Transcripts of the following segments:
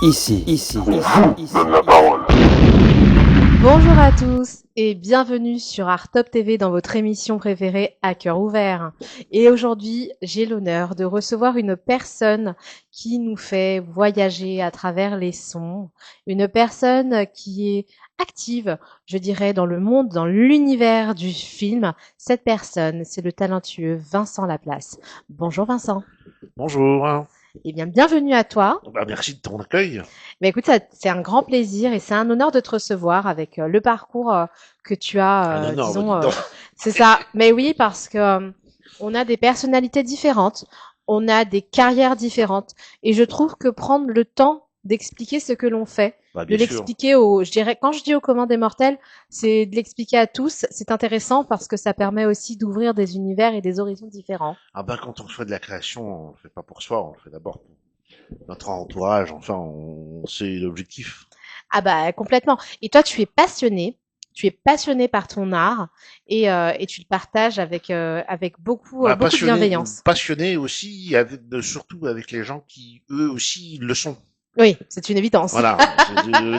Donne la parole. Bonjour à tous et bienvenue sur Art Top TV dans votre émission préférée à cœur ouvert. Et aujourd'hui, j'ai l'honneur de recevoir une personne qui nous fait voyager à travers les sons, une personne qui est active, je dirais, dans le monde, dans l'univers du film. Cette personne, c'est le talentueux Vincent Laplace. Bonjour Vincent. Bonjour. Eh bien, bienvenue à toi. Merci de ton accueil. Mais écoute, c'est un grand plaisir et c'est un honneur de te recevoir avec le parcours que tu Un as, honneur, disons, dis donc. c'est ça. Mais oui, parce que on a des personnalités différentes, on a des carrières différentes et je trouve que prendre le temps d'expliquer ce que l'on fait, Bah, de bien sûr. l'expliquer je dirais, quand je dis aux communs des mortels, c'est de l'expliquer à tous. C'est intéressant parce que ça permet aussi d'ouvrir des univers et des horizons différents. Ah ben, quand on fait de la création, on le fait pas pour soi, on le fait d'abord pour notre entourage, enfin, c'est l'objectif. Ah bah complètement. Et toi, tu es passionné par ton art et tu le partages avec beaucoup Bah, beaucoup de bienveillance. passionné aussi, surtout avec les gens qui, eux aussi, le sont. Oui, c'est une évidence. Voilà.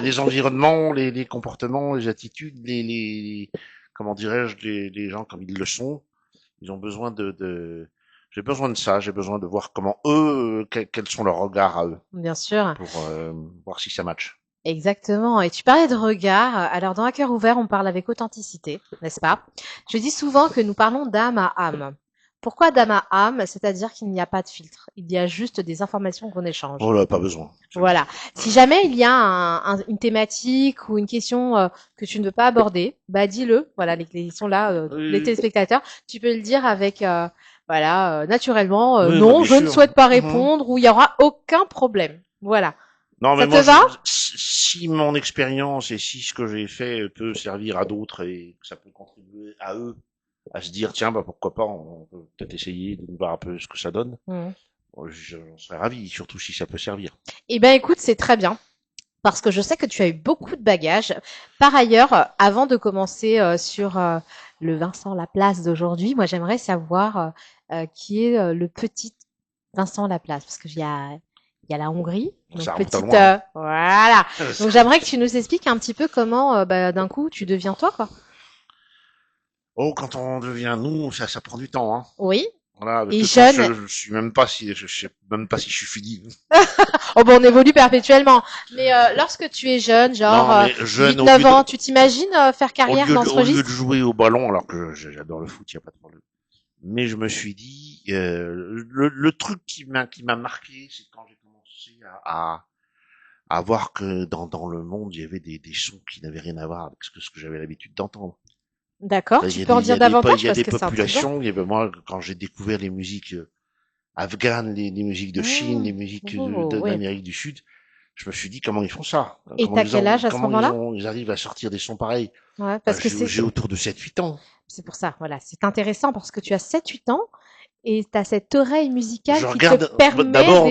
Les environnements, les comportements, les attitudes, comment dirais-je, les gens comme ils le sont, ils ont besoin j'ai besoin de ça, j'ai besoin de voir comment eux, quels sont leurs regards à eux, Bien sûr, pour voir si ça match. exactement. Et tu parlais de regard. Alors dans Un cœur ouvert, on parle avec authenticité, n'est-ce pas? Je dis souvent que nous parlons d'âme à âme. Pourquoi d'âme à âme? C'est-à-dire qu'il n'y a pas de filtre. Il y a juste des informations qu'on échange. Oh là, pas besoin. Voilà. Si jamais il y a une thématique ou une question que tu ne veux pas aborder, bah dis-le. Voilà, ils sont là, les téléspectateurs. Tu peux le dire avec, naturellement. Oui, bah, Non, bien je ne sûr. souhaite pas Mhm. répondre ou il y aura aucun problème. Voilà. Non, mais Ça moi, te va? si mon expérience et si ce que j'ai fait peut servir à d'autres et que ça peut contribuer à eux à se dire, tiens, bah pourquoi pas, on peut peut-être essayer de voir un peu ce que ça donne. Mhm. J'en serais ravi, surtout si ça peut servir. Eh ben, écoute, c'est très bien. Parce que je sais que tu as eu beaucoup de bagages. Par ailleurs, avant de commencer sur le Vincent Laplace d'aujourd'hui, moi j'aimerais savoir qui est le petit Vincent Laplace, parce que il y a la Hongrie, donc Ça remonte à petite, loin. voilà. Donc j'aimerais que tu nous expliques un petit peu comment, d'un coup, tu deviens toi, quoi. Oh, quand on devient nous, ça prend du temps, hein. Oui. Voilà, avec Et le temps, jeune. je suis même pas si, je sais même pas si je suis fini. Oh bon, on évolue perpétuellement. Mais lorsque tu es jeune, genre Non, mais jeune, 8-9 ans, tu t'imagines faire carrière dans ce au lieu de registre? jouer au ballon, alors que j'adore le foot, y a pas de problème. Mais je me suis dit, le truc qui m'a marqué, c'est quand j'ai commencé à voir que dans le monde, il y avait des sons qui n'avaient rien à voir avec ce que j'avais l'habitude d'entendre. D'accord, Il tu y a peux en dire il davantage y a parce des que c'est intriguant. populations, il y avait moi, quand j'ai découvert les musiques afghanes, les musiques de Chine, les musiques Oh, oui. d'Amérique du Sud, je me suis dit comment ils font ça, Et t'as quel âge à ce moment-là? ils arrivent à sortir des sons pareils. Ouais, parce que J'ai autour de 7 8 ans. c'est pour ça, voilà, c'est intéressant parce que tu as 7-8 ans et tu as cette oreille musicale Je qui te regarde permet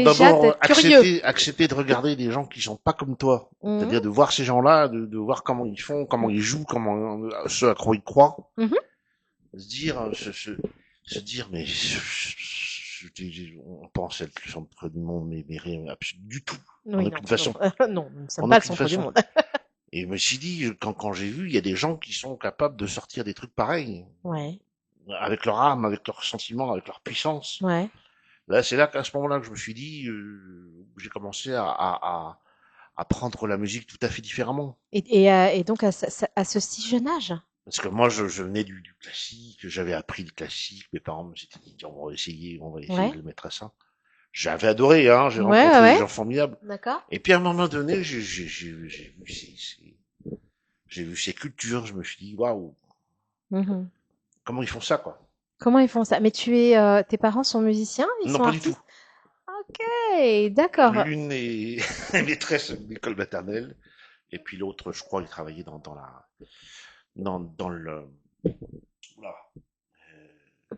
déjà d'être curieux. accepter de regarder des gens qui sont pas comme toi. Mhm, C'est-à-dire de voir ces gens-là, de voir comment ils font, comment ils jouent, comment ce à quoi ils croient. mhm. Se dire, se dire, mais on pense être le centre du monde, mais rien, du tout. En Oui, non, aucune façon. non, non, nous ne sommes En pas le aucune centre du façon. monde. Et je me suis dit, quand j'ai vu, il y a des gens qui sont capables de sortir des trucs pareils, Ouais, avec leur âme, avec leurs sentiments, avec leur puissance. ouais. Là, c'est là qu'à ce moment-là que je me suis dit, j'ai commencé à prendre la musique tout à fait différemment. Et donc à ce si jeune âge. Parce que moi, je venais du classique, j'avais appris le classique, mes parents me s'étaient dit, on va essayer Ouais, de le mettre à ça. J'avais adoré, hein, j'ai ouais, ouais, rencontré des ouais. gens formidables. D'accord. Et puis à un moment donné, j'ai vu ces cultures, je me suis dit, waouh, Mhm. comment ils font ça, quoi. Comment ils font ça? Mais tes parents sont musiciens? Ils Non, sont pas du tout. artistes? Ok, d'accord. L'une est maîtresse d'école maternelle, et puis l'autre, je crois, il travaillait dans le, oula,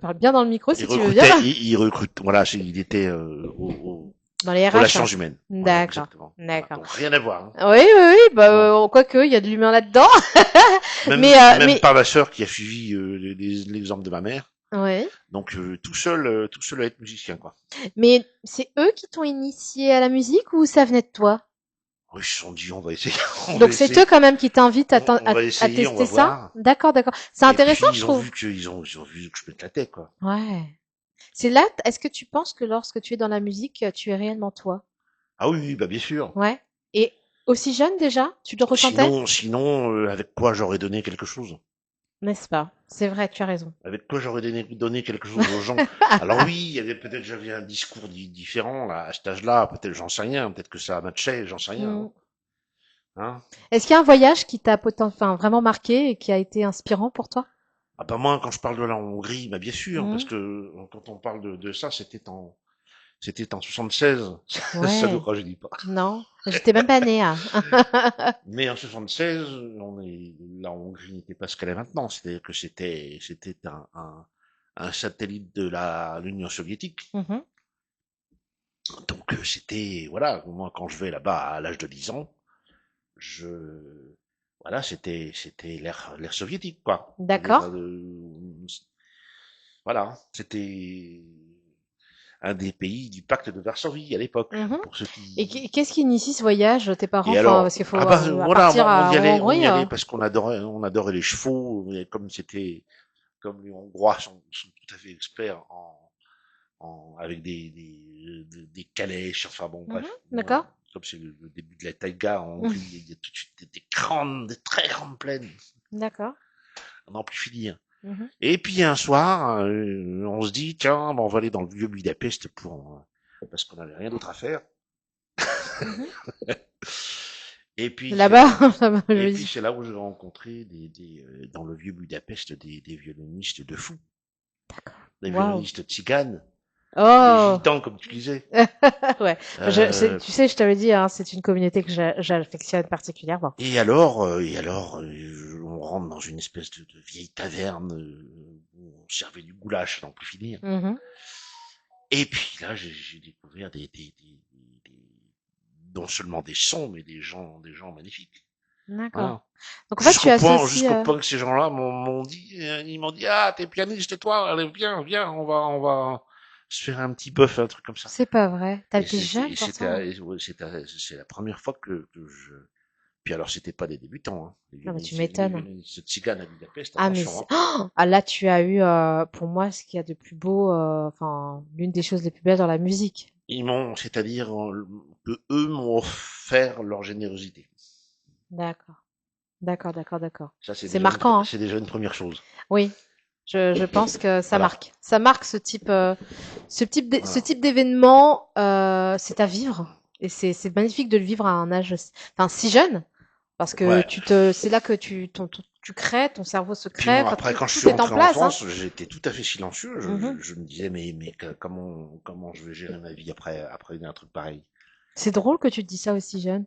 Parle bien dans le micro si il tu veux bien. recrutait, il recrute, voilà, il était Dans les RH. relations humaines. Voilà, D'accord, exactement. Voilà, d'accord. donc rien à voir. Hein. Oui, oui, oui, bah, Bon. quoique, il y a de l'humain là-dedans. Même Mais, pas ma sœur qui a suivi l'exemple de ma mère. ouais. Donc tout seul à être musicien, quoi. Mais c'est eux qui t'ont initié à la musique ou ça venait de toi? ils se sont dit, on va essayer, on va Donc c'est essayer, eux quand même qui t'invitent on va à essayer, on va tester ça? voir. D'accord, d'accord. C'est Et puis, intéressant, je trouve. ils ont vu que je m'éclatais, quoi. Ouais. C'est là, est-ce que tu penses que lorsque tu es dans la musique, tu es réellement toi? Ah oui, oui, bah, bien sûr. Ouais. Et aussi jeune déjà, tu le ressentais? Sinon, avec quoi j'aurais donné quelque chose? N'est-ce pas? C'est vrai, tu as raison. Avec quoi j'aurais donné quelque chose aux gens? Alors oui, il y avait peut-être, j'avais un discours différent, là, à cet âge-là, peut-être, j'en sais rien, peut-être que ça matchait, j'en sais rien, Mm. hein. Hein. Est-ce qu'il y a un voyage qui t'a enfin, vraiment marqué et qui a été inspirant pour toi? Ah bah moi, quand je parle de la Hongrie, bah bien sûr, parce Mm. que quand on parle de ça, c'était en 76. Ça nous Ouais. rajeunit pas. Non, j'étais même pas née, hein. Mais en 76, la Hongrie n'était pas ce qu'elle est maintenant. C'était un satellite de l'Union soviétique. Mhm. Donc voilà, moi quand je vais là-bas à l'âge de 10 ans, je, voilà, c'était l'ère soviétique, quoi. C'est-à-dire, D'accord. voilà, c'était un des pays du pacte de Varsovie à l'époque, Mhm. pour ceux Et qui. qu'est-ce qui initie ce voyage, tes parents? Et Enfin, alors, parce qu'il faut ah bah voilà, partir en on Hongrie. y allait parce qu'on adorait les chevaux, mais comme les Hongrois sont tout à fait experts avec des calèches, enfin bon, Mhm. bref. D'accord. Comme c'est le début de la taïga en Hongrie, il y a tout de suite des très grandes plaines, D'accord. on n'en plus finir. Mhm. Et puis un soir, on se dit, tiens, on va aller dans le vieux Budapest parce qu'on n'avait rien d'autre à faire. Mhm. Et puis c'est là, Là-bas, là-bas, je et me puis dis. c'est là où j'ai rencontré dans le vieux Budapest des violonistes de fou, D'accord. des Waouh. violonistes tziganes, des Oh. gitans comme tu disais. Ouais. Euh, Tu sais, je t'avais dit, hein, c'est une communauté que j'affectionne particulièrement. on rentre dans une espèce de vieille taverne où on servait du goulash, à n'en plus finir. Mhm. Et puis là, j'ai découvert non seulement des sons, mais des gens magnifiques. D'accord. Voilà. Donc en fait, tu associes. Jusqu'au point que ces gens-là ils m'ont dit, ah, t'es pianiste, toi, allez, viens, on va se faire un petit bœuf, un truc comme ça. C'est pas vrai. T'as Et été jeune pour ça, hein. c'est la première fois que je, puis alors c'était pas des débutants, hein. Non, mais tu Les m'étonnes. violonistes tziganes à Budapest, Ah, mais attention, hein. ah là, tu as eu, pour moi, ce qu'il y a de plus beau, enfin, l'une des choses les plus belles dans la musique. C'est-à-dire que eux m'ont offert leur générosité. D'accord. D'accord, d'accord, d'accord. Ça, C'est marquant, hein. c'est déjà une première chose. Oui. Je pense que ça Voilà, marque. Ça marque ce voilà. type d'événement, c'est à vivre. Et c'est magnifique de le vivre à un âge, enfin, si jeune. Parce que Ouais. c'est là que tu crées, ton cerveau se Puis crée, bon, enfin, après, quand je suis tout est en rentré en place, hein. France, j'étais tout à fait silencieux. Mhm. Je me disais, comment je vais gérer ma vie après un truc pareil? C'est drôle que tu te dis ça aussi jeune.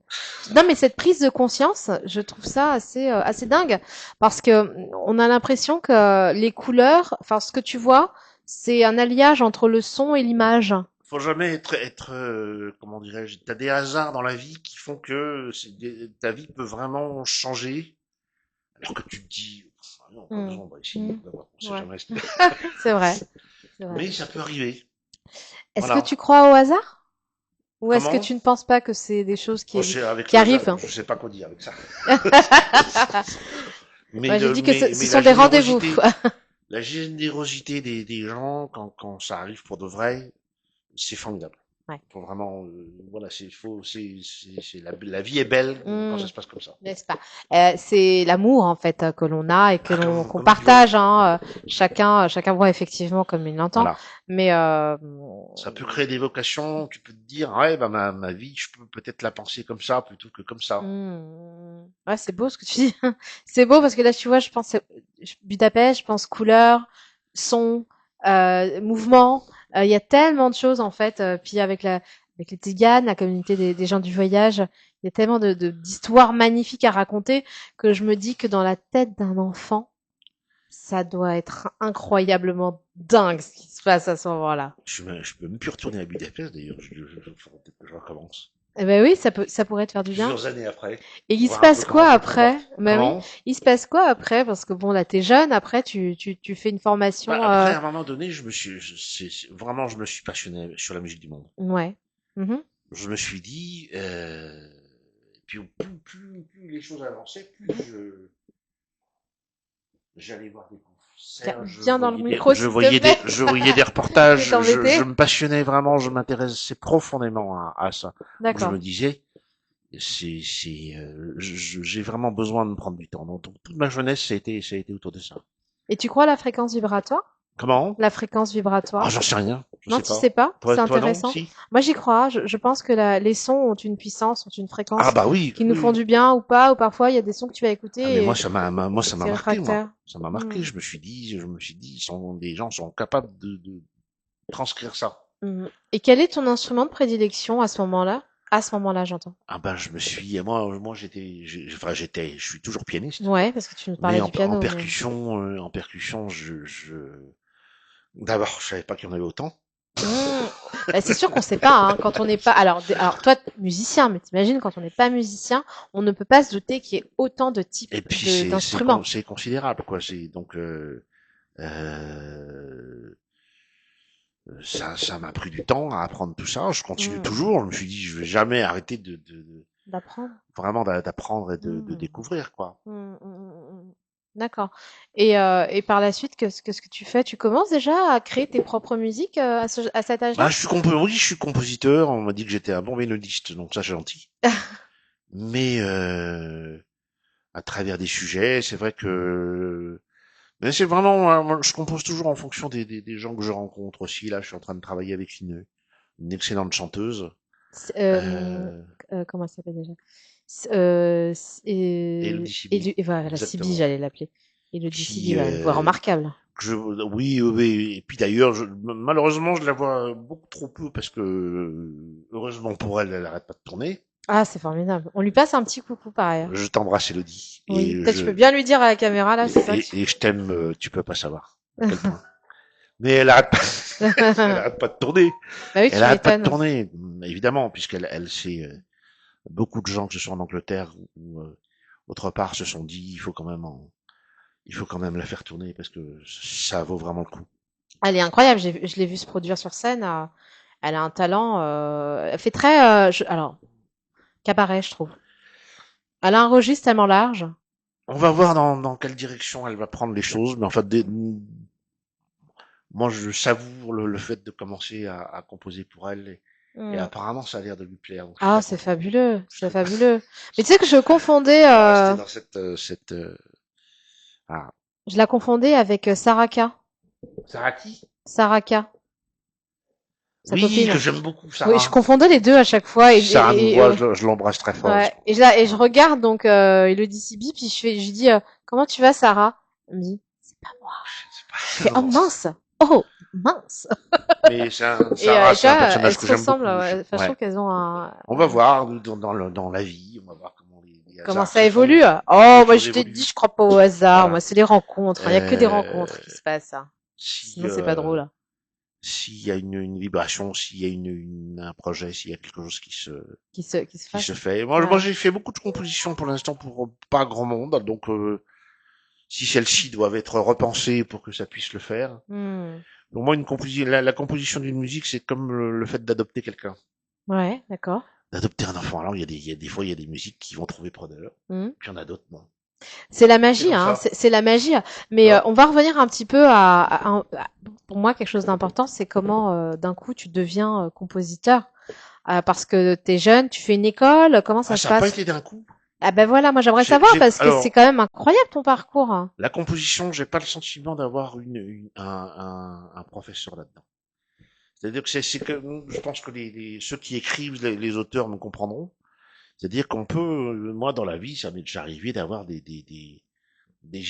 Non, mais cette prise de conscience, je trouve ça assez dingue parce que on a l'impression que les couleurs, enfin, ce que tu vois, c'est un alliage entre le son et l'image. Faut jamais comment dirais-je, t'as des hasards dans la vie qui font que ta vie peut vraiment changer. Alors que tu te dis, ah non, pas Mm. besoin, on va essayer, Mm. on va voir, on sait Ouais, jamais. c'est vrai, c'est vrai. Mais ça peut arriver. Est-ce que Voilà. tu crois au hasard? Ou est-ce que Comment? tu ne penses pas que c'est des choses Oh, c'est avec qui le hasard, arrivent? je sais pas quoi dire avec ça. Moi, j'ai dit que ce Mais sont des rendez-vous. la générosité des gens quand ça arrive pour de vrai, c'est formidable. Ouais. Faut vraiment, voilà, la vie est belle quand Mm. ça se passe comme ça. N'est-ce pas? C'est l'amour en fait que l'on a et que Ah, qu'on comme dit l'autre. partage, hein. Chacun voit effectivement comme il l'entend, Voilà. mais Ça peut créer des vocations. Tu peux te dire, ouais, bah ma vie, je peux peut-être la penser comme ça plutôt que comme ça. ouais, c'est beau ce que tu dis. C'est beau parce que là, tu vois, je pense Budapest, je pense couleur, son, mouvement. Il y a tellement de choses en fait. Puis avec les Tziganes, la communauté des gens du voyage, il y a tellement d'histoires magnifiques à raconter que je me dis que dans la tête d'un enfant, ça doit être incroyablement dingue ce qui se passe à ce moment-là. Je peux même plus retourner à Budapest d'ailleurs. Faudrait peut-être que je recommence. Eh ben oui, ça pourrait te faire du bien. Plusieurs années après, Et il se voir un peu passe comment quoi je me après? comporte. Ben oui, Comment? il se passe quoi après? Parce que bon, là, t'es jeune, après, tu fais une Bah, formation, après, à un moment donné, vraiment, je me suis passionné sur la musique du monde. ouais. Mhm. Je me suis dit, puis plus les choses avançaient, plus j'allais voir des concerts, Bien dans le micro, s'il te plaît. je voyais des reportages, Je vais t'embêter. je me passionnais vraiment, je m'intéressais profondément à ça. Donc je D'accord. me disais, j'ai vraiment besoin de me prendre du temps. Donc toute ma jeunesse, ça a été autour de ça. Et tu crois à la fréquence vibratoire? Comment? La fréquence Ah, vibratoire? j'en sais rien, je Non, sais tu pas. sais pas? C'est Toi non, intéressant. si? Moi, j'y crois. Je pense que les sons ont une puissance, ont une Ah fréquence bah oui, qui nous oui, font oui. du bien ou pas, ou parfois il y a des sons que tu vas Ah mais écouter et moi ça m'a c'est marqué, moi. réfractaire. Ça m'a marqué. Hmm. Je me suis dit, des gens sont capables de transcrire ça. Hmm. Et quel est ton instrument de prédilection à ce moment-là? À ce moment-là, j'entends. Ah ben je me suis, moi je suis toujours pianiste, Ouais, parce que tu nous mais parlais du piano. Mais... en percussion, d'abord je savais pas qu'il y en avait autant. Hmm. Bah, c'est sûr qu'on sait pas, hein, quand on n'est pas. Alors toi, musicien, mais t'imagines quand on n'est pas musicien, on ne peut pas se douter qu'il y ait autant de types Et puis d'instruments. c'est considérable quoi. C'est donc euh, ça m'a pris du temps à apprendre tout ça. Je continue Hmm. toujours. Je me suis dit je vais jamais arrêter D'apprendre. vraiment d'apprendre et de Hmm. découvrir quoi. D'accord. Et par la suite, qu'est-ce que tu fais? Tu commences déjà à créer tes propres musiques à cet Ah, âge-là? oui, je suis compositeur. On m'a dit que j'étais un bon mélodiste, donc ça c'est gentil. Mais à travers des sujets, c'est vrai que mais c'est vraiment moi, je compose toujours en fonction des gens que je rencontre aussi. Là, je suis en train de travailler avec une excellente chanteuse. C'est, Euh, comment elle s'appelle déjà? Elodie Sibi, Et voilà, la Sibi, exactement. j'allais l'appeler. Elodie Sibi, Qui ouais, une voix remarquable. oui, oui, oui. Et puis d'ailleurs, malheureusement, je la vois beaucoup trop peu parce que heureusement pour elle, elle arrête pas de tourner. Ah, c'est formidable. On lui passe un petit coucou par ailleurs. Je t'embrasse, Elodie, Oui, peut-être tu peux bien lui dire à la caméra là, c'est ça que et je t'aime. Tu peux pas savoir à quel point. Mais elle arrête pas, elle Bah arrête pas de tourner. oui, Elle tu arrête pas de m'étonnes. tourner, évidemment, puisqu'elle elle sait beaucoup de gens, que ce soit en Angleterre ou autre part, se sont dit il faut quand même la faire tourner parce que ça vaut vraiment le coup. Elle est incroyable, je l'ai vue se produire sur scène. Elle a un talent. Elle fait très. Alors, cabaret, je trouve. Elle a un registre tellement large. On va voir dans quelle direction elle va prendre les choses, mais en fait, moi, je savoure le fait de commencer à composer pour elle, et Hmm. apparemment, ça a l'air de lui plaire, donc je suis Ah, très c'est content. fabuleux, Je c'est suis très content. fabuleux. Mais tu sais que je confondais, On va rester dans ah, je la confondais avec Saraka. Saraki? Saraka, sa Oui, que copine. j'aime beaucoup, Oui, je Sarah. confondais les deux à chaque fois. Sarah nous voit, je l'embrasse très fort. Ouais. Et je regarde donc Elodie Sibi, puis je lui dis comment tu vas, Sarah? Elle me dit c'est pas moi. Je C'est fais pas... oh non, mince, oh mince. mais Sarah, Et tu c'est un vois, elles personnage se que j'aime ressemblent. beaucoup. Ouais. Enfin, je trouve Ouais. qu'elles ont un. On va voir dans la vie, on va voir comment les Comment hasards ça se évolue? font, Oh, les moi choses je t'ai dit, évoluent. je crois pas au hasard. Moi, Voilà. c'est les rencontres. Il y a que des Euh, rencontres qui se passent. Hein. si Sinon, c'est pas drôle. s'il y a une vibration, s'il y a un projet, s'il y a quelque chose Qui se qui se fasse. fait. Moi, Ouais. j'ai fait beaucoup de compositions pour l'instant pour pas grand monde, donc si celles-ci doivent être repensées pour que ça puisse le faire. Hmm. Donc moi, la composition d'une musique, c'est comme le fait d'adopter quelqu'un, Ouais, d'accord. d'adopter un enfant. Alors il y a des fois il y a des musiques qui vont trouver preneur, Hmm. puis il y en a d'autres non. C'est la C'est magie, comme hein. ça. C'est la magie. Mais Voilà. on va revenir un petit peu pour moi, quelque chose d'important, c'est comment d'un coup tu deviens compositeur. Parce que t'es jeune, tu fais une école, comment Ah, ça se ça n'a pas passe? été d'un coup. Ah ben voilà, moi j'aimerais savoir parce que c'est Alors, quand même incroyable ton parcours. Hein. la composition, j'ai pas le sentiment d'avoir un professeur là-dedans. C'est-à-dire que je pense que ceux qui écrivent, les auteurs me comprendront. C'est-à-dire qu'on peut, moi dans la vie, ça m'est déjà arrivé d'avoir des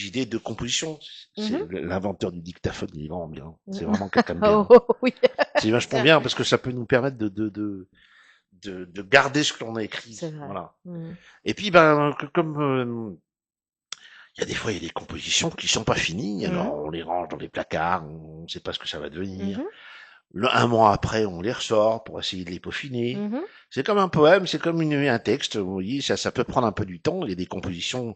idées de composition. C'est Mhm. l'inventeur du dictaphone, il est vraiment bien. C'est vraiment quelqu'un de Oh, bien. oh, oui. C'est vachement bien parce que ça peut nous permettre de garder ce que l'on a écrit. C'est vrai. Voilà. Mhm. Et puis, ben, comme il y a des fois, il y a des compositions qui sont pas finies, Mhm. alors on les range dans les placards, on ne sait pas ce que ça va devenir. Mhm. Un mois après, on les ressort pour essayer de les peaufiner. Mhm. C'est comme un poème, c'est comme un texte. Vous voyez, ça peut prendre un peu du temps. Il y a des compositions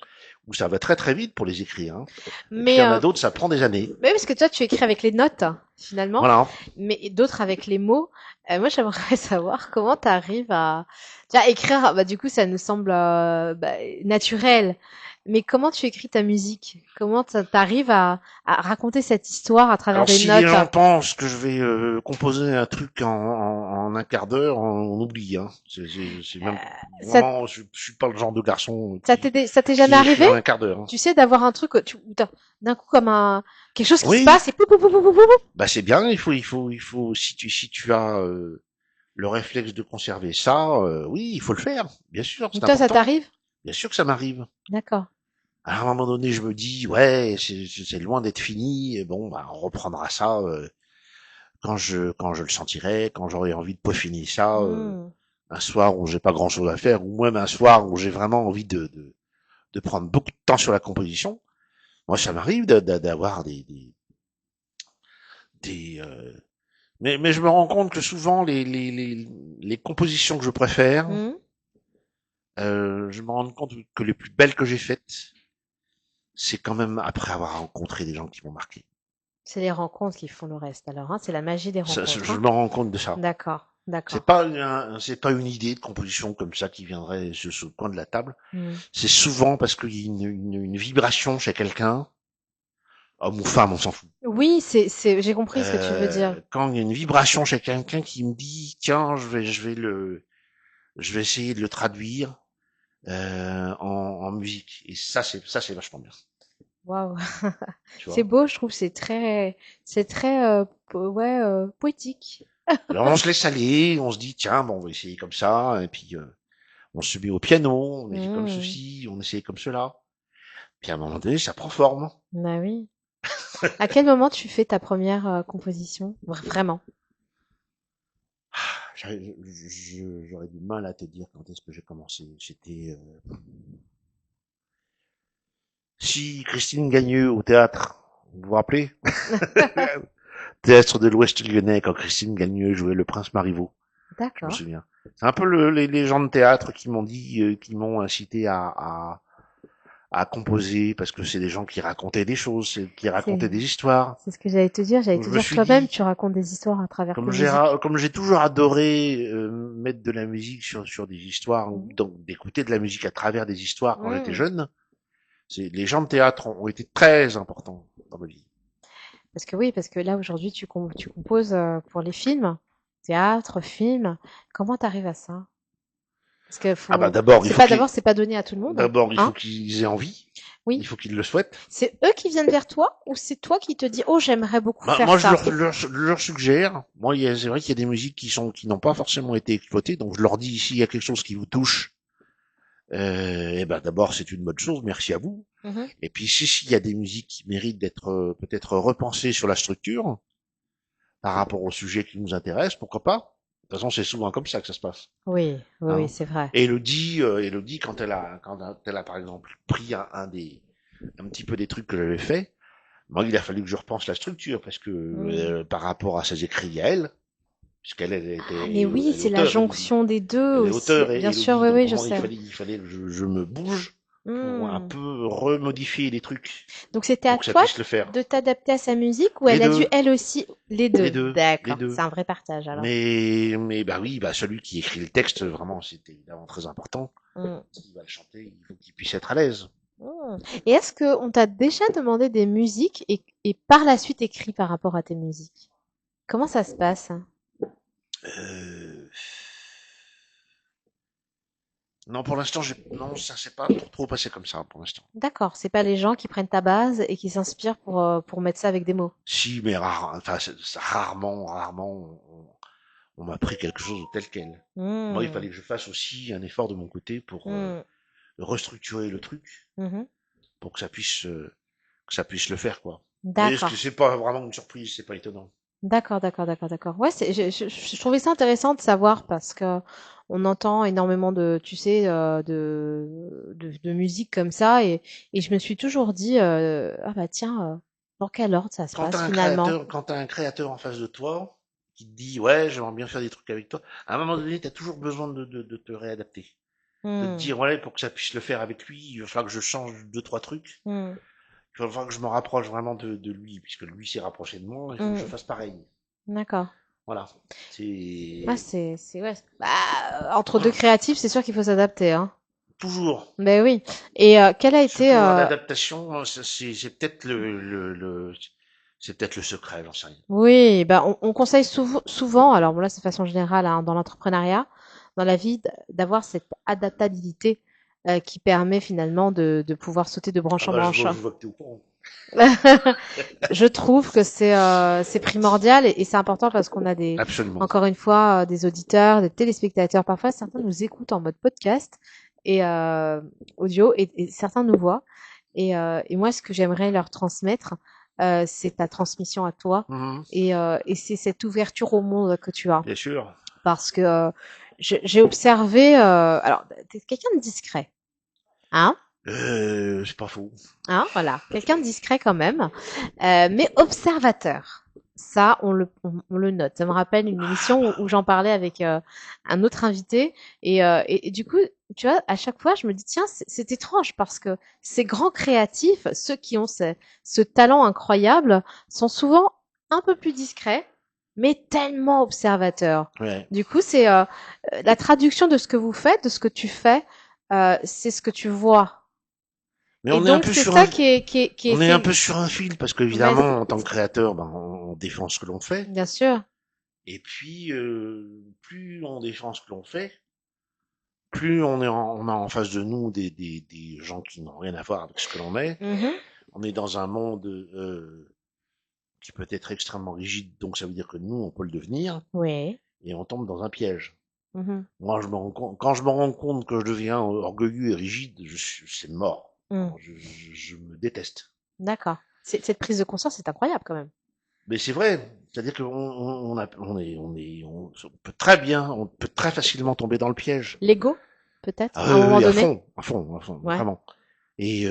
où ça va très très vite pour les écrire, hein. Et puis il Mais, y en a d'autres, ça prend des années. mais parce que toi, tu écris avec les notes, hein, finalement, Voilà. mais d'autres avec les mots. Moi, j'aimerais savoir comment tu arrives à déjà écrire. Bah, du coup, ça nous semble naturel. Mais comment tu écris ta musique? Comment t'arrives à raconter cette histoire à travers Alors des si les notes? gens pensent que je vais composer un truc en un quart d'heure, on oublie, hein. C'est même Ça, vraiment, je suis pas le genre de garçon ça t'est jamais qui écrit arrivé? en un quart d'heure, hein. Tu sais, d'avoir un truc, où d'un coup comme quelque chose qui se Oui, passe et pou, pou, pou, pou, pou, pou, pou. bah c'est bien. Il faut. Si tu as le réflexe de conserver ça, oui, il faut le faire. Bien sûr, Donc c'est toi, ça important. t'arrive? Bien sûr que ça m'arrive. D'accord. À un moment donné, je me dis, ouais, c'est loin d'être fini. Et bon, bah, on reprendra ça quand je le sentirai, quand j'aurai envie de peaufiner ça, Hmm. un soir où j'ai pas grand-chose à faire, ou même un soir où j'ai vraiment envie de prendre beaucoup de temps sur la composition. Moi, ça m'arrive d'avoir des mais je me rends compte que souvent les compositions que je préfère, Hmm. je me rends compte que les plus belles que j'ai faites, c'est quand même après avoir rencontré des gens qui m'ont marqué. C'est les rencontres qui font le reste alors, hein. C'est la magie des rencontres, Je hein. me rends compte de ça. D'accord, C'est d'accord. pas c'est pas une idée de composition comme ça qui viendrait sur le coin de la table. Hmm. C'est souvent parce qu'il y a une vibration chez quelqu'un, homme ou femme, on s'en fout. Oui, j'ai compris ce que tu veux dire. Quand il y a une vibration chez quelqu'un qui me dit, tiens, je vais essayer de le traduire en musique. Et ça, c'est vachement bien. Waouh. Tu C'est vois. beau, je trouve, c'est très, ouais, poétique. Alors on se laisse aller, on se dit, tiens, bon, on va essayer comme ça, et puis on se met au piano, on essaie comme Hmm. ceci, on essaie comme cela. Puis à un moment donné, ça prend forme. Bah oui. À quel moment tu fais ta première composition? Vraiment. J'aurais du mal à te dire quand est-ce que j'ai commencé. C'était si Christine Gagneux au théâtre, vous vous rappelez? Théâtre de l'Ouest lyonnais quand Christine Gagneux jouait le prince Marivaux. Je me D'accord. souviens. C'est un peu les gens de théâtre qui m'ont dit, qui m'ont incité à composer parce que c'est des gens qui racontaient des choses, qui racontaient C'est, des histoires. c'est ce que j'allais te dire. J'allais Donc te je me dire, suis toi-même, dit, tu racontes des histoires à travers tes musiques. comme j'ai toujours adoré mettre de la musique sur des histoires, ou Mhm. donc d'écouter de la musique à travers des histoires quand j'étais Mhm. jeune, les gens de théâtre ont été très importants dans ma vie. Parce que oui, parce que là, aujourd'hui, tu composes pour les films, théâtre, films. Comment t'arrives à ça? Parce que Ah bah d'abord il faut c'est pas donné à tout le monde, il faut hein? qu'ils aient envie, il Oui. faut qu'ils le souhaitent. C'est eux qui viennent vers toi ou c'est toi qui te dis, oh, j'aimerais beaucoup Bah, faire moi, je ça? leur suggère. Moi, c'est vrai qu'il y a des musiques qui n'ont pas forcément été exploitées. Donc, je leur dis ici, il y a quelque chose qui vous touche. Et ben, d'abord, c'est une bonne chose. Merci à vous. Mhm. Et puis, s'il y a des musiques qui méritent d'être peut-être repensées sur la structure par rapport au sujet qui nous intéresse, pourquoi pas? De toute façon, c'est souvent comme ça que ça se passe. Oui, oui, oui, Hein. c'est vrai. Et Elodie, quand elle a par exemple pris un petit peu des trucs que j'avais fait, moi, il a fallu que je repense la structure parce que Mm. par rapport à ses écrits à elle, puisqu'elle Ah, mais oui, elle est c'est la auteure, Elodie. jonction des deux Elle est aussi. auteure et Bien sûr, Elodie, oui, donc oui, pour je moi sais. il fallait que je me bouge pour un Mm. peu remodifier les trucs Donc c'était à pour que ça toi puisse le faire. de t'adapter à sa musique ou Les elle a dû deux, elle aussi les les deux? deux, les D'accord, c'est deux. un vrai partage alors. Mais bah oui, bah celui qui écrit le texte, vraiment, c'était évidemment très important. Mm. S'il va le chanter, il faut qu'il puisse être à l'aise. Mm. Et est-ce que on t'a déjà demandé des musiques et par la suite écrit par rapport à tes musiques? Comment ça se passe? Euh... Non, pour l'instant, non, ça s'est pas trop passé comme ça pour l'instant. D'accord, c'est pas les gens qui prennent ta base et qui s'inspirent pour mettre ça avec des mots. Si, mais enfin, rarement, on m'a pris quelque chose tel quel. Moi, il Hmm, fallait que je fasse aussi un effort de mon côté pour hmm, restructurer le truc, mhm. pour que ça puisse le faire, quoi. Mais est-ce que D'accord. c'est pas vraiment une surprise, c'est pas étonnant. D'accord, d'accord, d'accord, d'accord. Ouais, je trouvais ça intéressant de savoir parce que on entend énormément de, tu sais, de musique comme ça et je me suis toujours dit, ah bah tiens, dans quel ordre ça se passe finalement? Quand t'as un créateur en face de toi, qui te dit ouais, j'aimerais bien faire des trucs avec toi. À un moment donné, tu as toujours besoin de te réadapter, de te Mmh. dire ouais, pour que ça puisse le faire avec lui, il va falloir que je change deux trois trucs. Mmh. Il va falloir que je me rapproche vraiment de lui, puisque lui s'est rapproché de moi. Il faut que je Mmh. fasse pareil. D'accord. Voilà. Ah, C'est c'est ouais. Bah, entre deux créatifs, c'est sûr qu'il faut s'adapter, hein. toujours Ben oui. Et quel a été surtout l'adaptation. C'est peut-être c'est peut-être le secret, j'en sais rien. oui, bah on conseille souvent, alors bon là c'est de façon générale hein, dans l'entrepreneuriat, dans la vie, d'avoir cette adaptabilité qui permet finalement de pouvoir sauter de Ah branche en bah branche. je vois que t'es au courant. Je trouve que c'est primordial et c'est important parce qu'on a des Absolument. encore une fois des auditeurs, des téléspectateurs. Parfois, certains nous écoutent en mode podcast et audio et certains nous voient. Et moi, ce que j'aimerais leur transmettre, c'est ta transmission à toi Mhm. et c'est cette ouverture au monde que tu as. Bien sûr. Parce que j'ai observé, alors, t'es quelqu'un de discret, hein? C'est pas faux. Hein, voilà, quelqu'un de discret quand même, mais observateur. Ça, on le note. Ça me rappelle une Ah émission bah où j'en parlais avec un autre invité. Et du coup, tu vois, à chaque fois, je me dis, tiens, c'est étrange parce que ces grands créatifs, ceux qui ont ce talent incroyable, sont souvent un peu plus discrets, mais tellement observateurs. ouais. Du coup, c'est la traduction de ce que vous faites, de ce que tu fais, c'est ce que tu vois. Mais Et on est un donc, peu c'est sur ça un, qui est on est un fait. peu sur un fil parce Mais, qu'évidemment, en tant que créateur, ben, on défend ce que l'on fait. bien sûr. Et puis, plus on défend ce que l'on fait, plus on a en face de nous des gens qui n'ont rien à voir avec ce que l'on est. Mhm. On est dans un monde qui peut être extrêmement rigide, donc ça veut dire que nous, on peut le devenir, Oui. et on tombe dans un piège. Mhm. Moi, quand je me rends compte que je deviens orgueilleux et rigide, c'est mort. Mm. Alors, je me déteste. D'accord. Cette prise de conscience est incroyable quand même. Mais c'est vrai, c'est-à-dire on peut très bien, on peut très facilement tomber dans le piège. L'ego, peut-être, Ah à un oui, oui, moment oui, donné. à fond, Ouais. vraiment. Et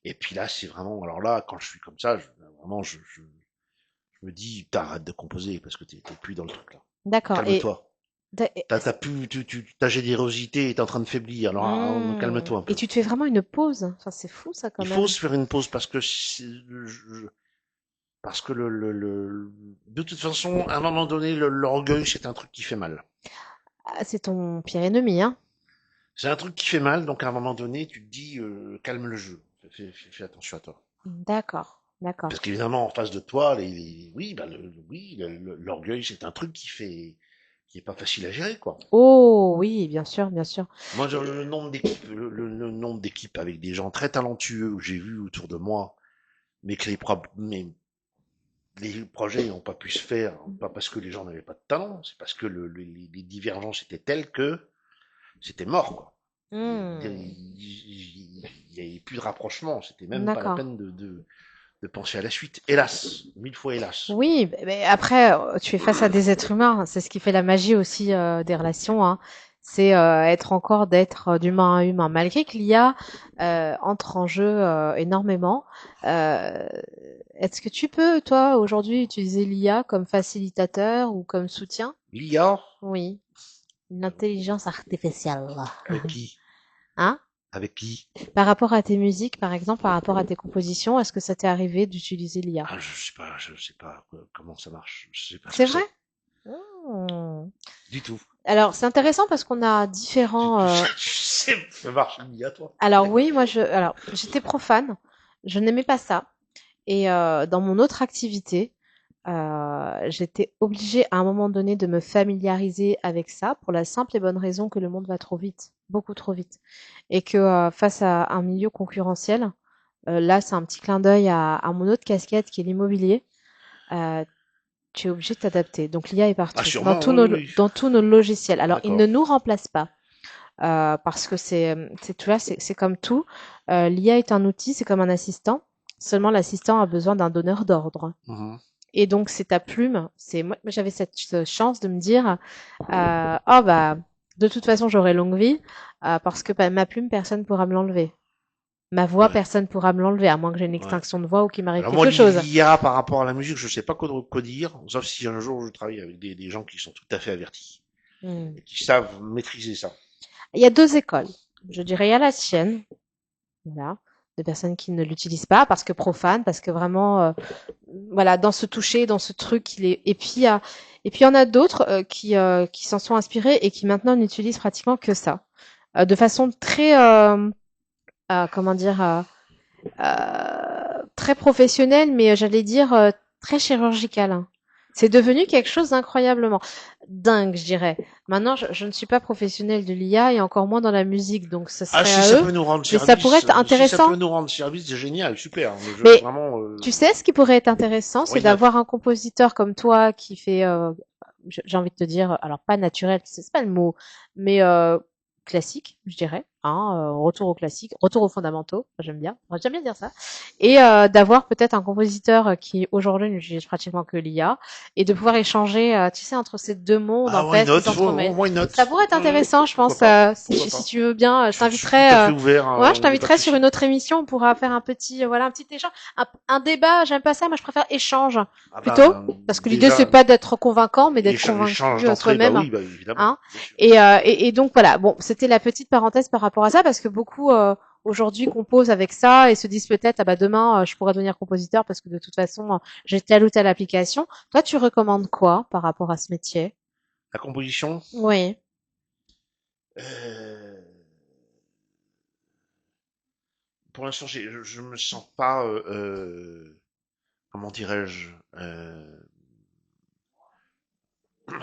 et puis là, c'est vraiment, alors là, quand je suis comme ça, vraiment, je me dis, t'arrêtes de composer parce que t'es plus dans le truc là. D'accord. Calme-toi. D'a- T'as plus, ta générosité est en train de faiblir. Alors, calme-toi un Et peu. tu te fais vraiment une pause. Enfin, c'est fou ça quand Il faut même. se faire une pause parce que parce que de toute façon, à un moment donné, l'orgueil, c'est un truc qui fait mal. Ah, c'est ton pire ennemi, hein. C'est un truc qui fait mal, donc à un moment donné, tu te dis, calme le jeu. Fais attention à toi. D'accord. D'accord. Parce qu'évidemment, en face de toi, oui, bah, l'orgueil, c'est un truc qui est pas facile à gérer, quoi. Oh oui, bien sûr, bien sûr. Moi, Et- le nombre d'équipes avec des gens très talentueux que j'ai vu autour de moi, mais que mais les projets n'ont pas pu se faire, pas parce que les gens n'avaient pas de talent, c'est parce que les divergences étaient telles que c'était mort, quoi. Hmm. Il n'y avait plus de rapprochement, c'était même pas la D'accord. peine de penser à la suite. Hélas, mille fois hélas. Oui, mais après, tu es face à des êtres humains. C'est ce qui fait la magie aussi des relations, hein. C'est être encore d'être d'humain à humain. Malgré que l'IA entre en jeu énormément, euh, est-ce que tu peux, toi, aujourd'hui, utiliser l'IA comme facilitateur ou comme soutien? L'IA, Oui, l'intelligence artificielle. avec qui? Hein? Avec qui? Par rapport à tes musiques, par exemple, par rapport à tes compositions, est-ce que ça t'est arrivé d'utiliser l'IA? Ah, je sais pas comment ça marche, je sais pas ce C'est que vrai? c'est. Hmm. Du tout. Alors, c'est intéressant parce qu'on a Tu, différents. tu, tu sais, ça marche l'IA, toi? Alors oui, alors j'étais profane, je n'aimais pas ça. Et dans mon autre activité, j'étais obligée à un moment donné de me familiariser avec ça pour la simple et bonne raison que le monde va trop vite, beaucoup trop vite, et que face à un milieu concurrentiel, là, c'est un petit clin d'œil à mon autre casquette qui est l'immobilier. euh, Tu es obligé de t'adapter. Donc l'IA est Ah, partout, sûrement, oui, oui. dans tous nos logiciels. Alors, il ne D'accord. nous remplace pas. Parce que tu vois, c'est comme tout. L'IA est un outil, c'est comme un assistant. Seulement, l'assistant a besoin d'un donneur d'ordre. Mhm. Et donc, c'est ta plume. C'est moi, j'avais cette chance de me dire, oh bah, de toute façon, j'aurai longue vie parce que bah, ma plume, personne pourra me l'enlever. Ma voix, Ouais. personne pourra me l'enlever, à moins que j'ai une Ouais. extinction de voix ou qu'il m'arrive Alors moi, quelque chose. l'IA par rapport à la musique, je sais pas quoi dire, sauf si un jour je travaille avec des gens qui sont tout à fait avertis Hmm. et qui savent maîtriser ça. Il y a deux écoles. Je dirais, il y a la sienne, voilà, de personnes qui ne l'utilisent pas parce que profane, parce que vraiment, voilà, dans ce toucher, dans ce truc, il est. Et puis il y en a d'autres qui s'en sont inspirés et qui maintenant n'utilisent pratiquement que ça, de façon très, comment dire, très professionnelle, mais j'allais dire très chirurgicale, hein. C'est devenu quelque chose d'incroyablement dingue, je dirais. Maintenant, je ne suis pas professionnelle de l'IA et encore moins dans la musique, donc ce Ah, serait si à ça eux. peut nous rendre Mais ça pourrait service, être si ça intéressant. peut nous rendre service, c'est génial, super. Mais Vraiment, tu sais, ce qui pourrait être intéressant, c'est why not? d'avoir un compositeur comme toi qui fait, j'ai envie de te dire, alors pas naturel, c'est pas le mot, mais classique, je dirais, hein, retour au classique, retour aux fondamentaux, j'aime bien dire ça, et d'avoir peut-être un compositeur qui aujourd'hui n'utilise pratiquement que l'IA, et de pouvoir échanger, tu sais, entre ces deux mondes Ah, en why fait qui not? s'entremêlent. Why not? Ça pourrait être intéressant, je Pourquoi pense, pas? si, Pourquoi si pas? tu veux bien, je Je suis tout à t'inviterai. fait ouvert, Ouais, je il n'y a pas de t'inviterai sur souci. une autre émission. On pourra faire un petit, voilà, un petit échange, un débat. J'aime pas ça. Moi, je préfère échange Ah plutôt, ben, parce que l'idée c'est déjà, pas d'être convaincant, mais d'être échange convaincu d'entrée, bah soi-même, oui, bah évidemment, hein. bien sûr. Et donc voilà. Bon, c'était la petite parenthèse par rapport à ça, parce que beaucoup aujourd'hui composent avec ça et se disent peut-être, ah bah demain je pourrais devenir compositeur parce que de toute façon j'ai telle ou telle application. Toi, tu recommandes quoi par rapport à ce métier? La composition, Oui. euh, pour l'instant, je me sens pas, comment dirais-je,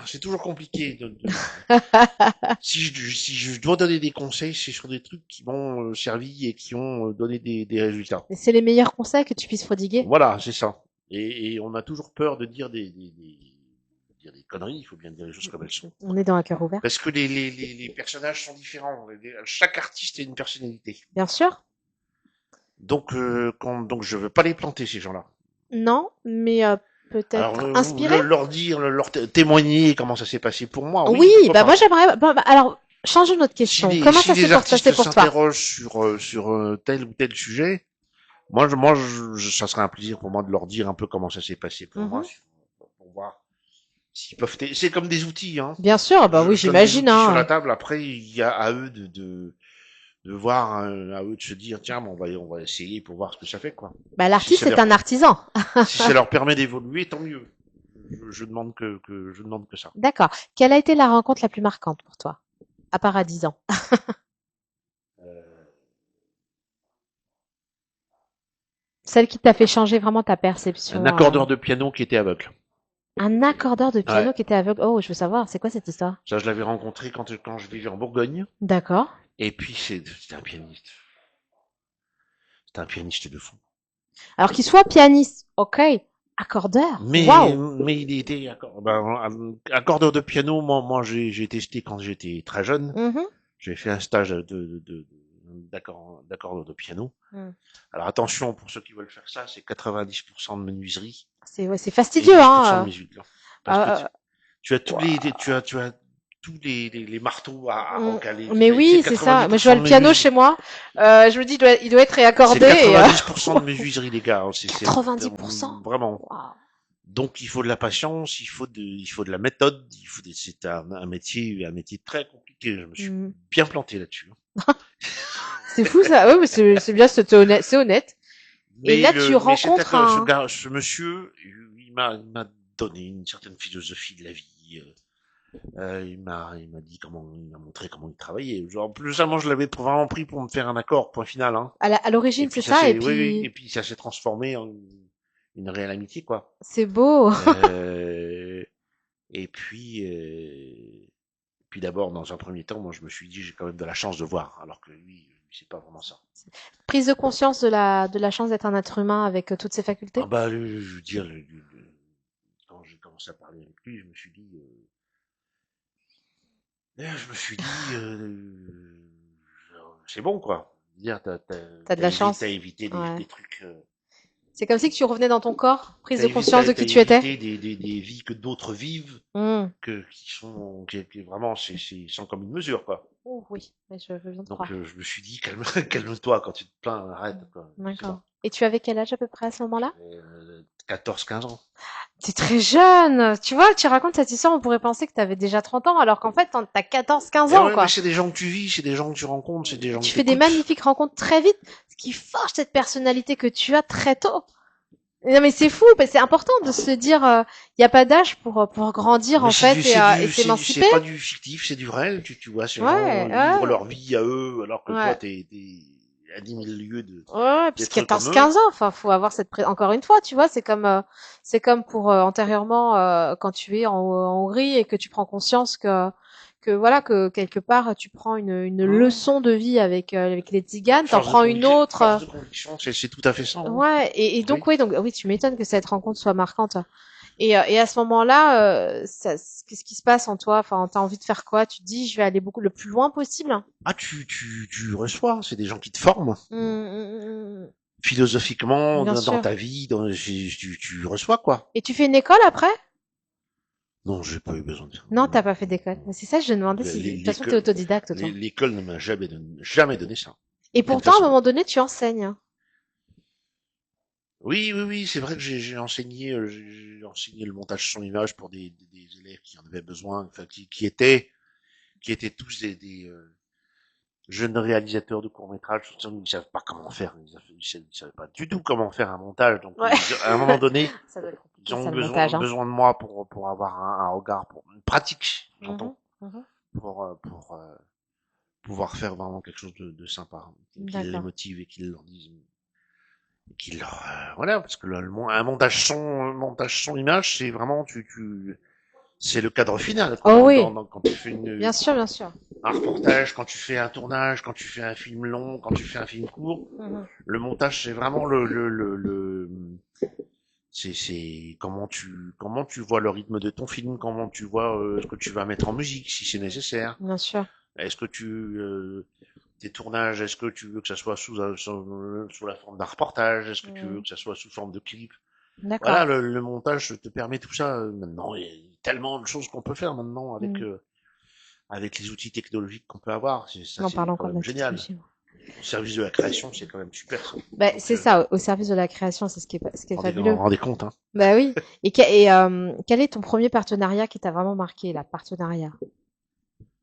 c'est toujours compliqué si je dois donner des conseils, c'est sur des trucs qui m'ont servi et qui ont donné des résultats. C'est les meilleurs conseils que tu puisses prodiguer. Voilà, c'est ça. Et on a toujours peur de dire dire des conneries, il faut bien dire les choses comme elles sont. On est dans un cœur ouvert. Parce que les personnages sont différents. Chaque artiste a une personnalité. Bien sûr. Donc je veux pas les planter, ces gens-là. Non, mais Alors, peut-être inspiré? leur dire, témoigner comment ça s'est passé pour moi, Oui, oui, pourquoi bah moi pas. j'aimerais. Bah, alors, changeons notre question. Comment Si ça s'est les passé artistes pour toi? s'interrogent sur tel ou tel sujet, ça serait un plaisir pour moi de leur dire un peu comment ça s'est passé pour moi, Mhm. pour voir s'ils peuvent. C'est comme des outils, hein. Bien sûr, bah oui, Je donne des j'imagine, outils sur la hein. table. Après, il y a à eux de voir, à eux de se dire, tiens, bon, on va essayer pour voir ce que ça fait, quoi. Bah Si l'artiste ça est leur, un artisan. si ça leur permet d'évoluer, tant mieux. Je demande que ça. D'accord. Quelle a été la rencontre la plus marquante pour toi, à part à 10 ans? Euh, Celle qui t'a fait changer vraiment ta un perception. accordeur de piano qui était aveugle. Un accordeur de Ouais. piano qui était aveugle. Oh, je veux savoir, c'est quoi cette histoire? Ça, je l'avais rencontré quand je vivais en Bourgogne. D'accord. Et puis, c'était un pianiste. C'était un pianiste de fou. Alors qu'il soit pianiste, ok. Accordeur, waouh. Mais il était accordeur de piano. Moi, j'ai testé quand j'étais très jeune. Mhm. J'ai fait un stage d'accordeur de piano. Mm. Alors attention, pour ceux qui veulent faire ça, c'est 90% de menuiserie C'est ouais, c'est et fastidieux, 10% de hein. musique. Parce que Euh, tu as Waouh. tu as tous les marteaux à Mm. recaler. Mais C'est oui, c'est ça. Moi, je vois 90% le de piano menuiserie. chez moi. Je me dis, il doit être C'est réaccordé. Et, 90% de menuiserie, les gars. C'est 90%. vraiment. Waouh. Donc il faut de la patience, il faut de la méthode, c'est un métier très compliqué. Je me suis Mm. bien planté là-dessus. C'est fou ça. Ouais, mais c'est bien, c'est honnête, c'est honnête. Et là, tu Mais cet rencontres acteur, un. ce monsieur, il m'a donné une certaine philosophie de la vie. Il m'a dit il m'a montré comment il travaillait. Genre, plus seulement, je l'avais vraiment pris pour me faire un accord, point final, hein. À l'origine, c'est ça. Et Oui, et puis, puis ça s'est transformé en une réelle amitié, quoi. c'est beau. Euh, et puis d'abord, dans un premier temps, moi, je me suis dit, j'ai quand même de la chance de voir, alors que lui, c'est pas vraiment ça. Prise de conscience de la chance d'être un être humain avec toutes ses Ah facultés. bah, je veux dire, quand j'ai commencé à parler avec lui, je me suis dit, c'est bon, quoi. Dire, T'as de la t'as chance. évité Ouais. des trucs, C'est comme si que tu revenais dans ton corps, prise de conscience de qui tu étais. des vies que d'autres vivent, Mm. qui vraiment, sont comme une mesure, quoi. Oh oui, ouais, je veux bien te Donc croire. je me suis dit, calme-toi quand tu te plains, arrête, quoi. C'est bon. D'accord. Et tu avais quel âge à peu près à ce moment-là? J'avais 14-15 ans. Tu très jeune! Tu vois, tu racontes cette histoire, on pourrait penser que tu avais déjà 30 ans, alors qu'en fait, t'as 14-15 Et ans, ouais, mais quoi. c'est des gens que tu vis, c'est des gens que tu rencontres, c'est des gens que Tu fais des t'écoutes. magnifiques rencontres très vite, ce qui forge cette personnalité que tu as très tôt. Non, mais c'est fou, parce que c'est important de se dire, il n'y a pas d'âge pour grandir, Mais en fait, et c'est s'émanciper. pas du fictif, c'est du réel. Tu vois ces gens Ouais, vivre ouais, leur vie à eux, alors que toi, ouais. t'es à 10 000 lieues Ouais, puis d'être comme eux. 14-15 ans, enfin, faut avoir encore une fois, tu vois, c'est comme pour antérieurement quand tu es en Hongrie et que tu prends conscience que voilà que quelque part tu prends une Hum. leçon de vie avec les tziganes, t'en prends une autre. Force de conviction, c'est tout à fait ça. Hein. Ouais, et Oui. donc oui, tu m'étonnes que cette rencontre soit marquante. Et à ce moment-là, qu'est-ce qui se passe en toi? Enfin, t'as envie de faire quoi? Tu te dis, je vais aller beaucoup le plus loin possible. Ah, tu reçois, c'est des gens qui te forment. Philosophiquement, Bien dans sûr. ta vie, tu reçois quoi. Et tu fais une école après? Non, j'ai pas eu besoin de ça. Non, t'as pas fait d'école. C'est ça, je me demandais si, de toute façon, t'es L'école, autodidacte, toi. l'école ne m'a jamais donné ça. Et Aucune pourtant, à un façon. moment donné, tu enseignes. Oui, oui, oui, c'est vrai que j'ai enseigné le montage son image pour des élèves qui en avaient besoin, enfin, qui étaient tous des jeunes réalisateurs de courts-métrages. Ils ne savaient pas comment faire, ils savaient pas du tout comment faire un montage. Donc, Ouais. à un moment donné, Ça doit être ils compliqué, ont ça, le montage, hein. besoin de moi pour avoir un regard, pour une pratique, j'entends, Mhm, mhm. pour pouvoir faire vraiment quelque chose de sympa, qui les D'accord. motive et qui leur disent, qui leur, voilà, parce que un montage son image, c'est vraiment, c'est le cadre final, quoi, Oh oui, quand tu fais bien sûr, bien sûr. un reportage, quand tu fais un tournage, quand tu fais un film long, quand tu fais un film court, Mhm, le montage, c'est vraiment c'est comment tu vois le rythme de ton film, comment tu vois ce que tu vas mettre en musique, si c'est nécessaire. bien sûr. Est-ce que tes tournages, est-ce que tu veux que ça soit sous la forme d'un reportage? Est-ce que tu veux Mhm. que ça soit sous forme de clip? Voilà, D'accord. le montage te permet tout ça maintenant. Il y a tellement de choses qu'on peut faire maintenant Mhm. avec les outils technologiques qu'on peut avoir. Ça, On parle c'est quand encore de même la génial. technologie. Au service de la création, c'est quand même super ça. Bah, Donc, c'est ça, au service de la création, c'est ce qui est vous fabuleux. rendez compte, hein. Bah oui. Quel est ton premier partenariat qui t'a vraiment marqué, là, partenariat?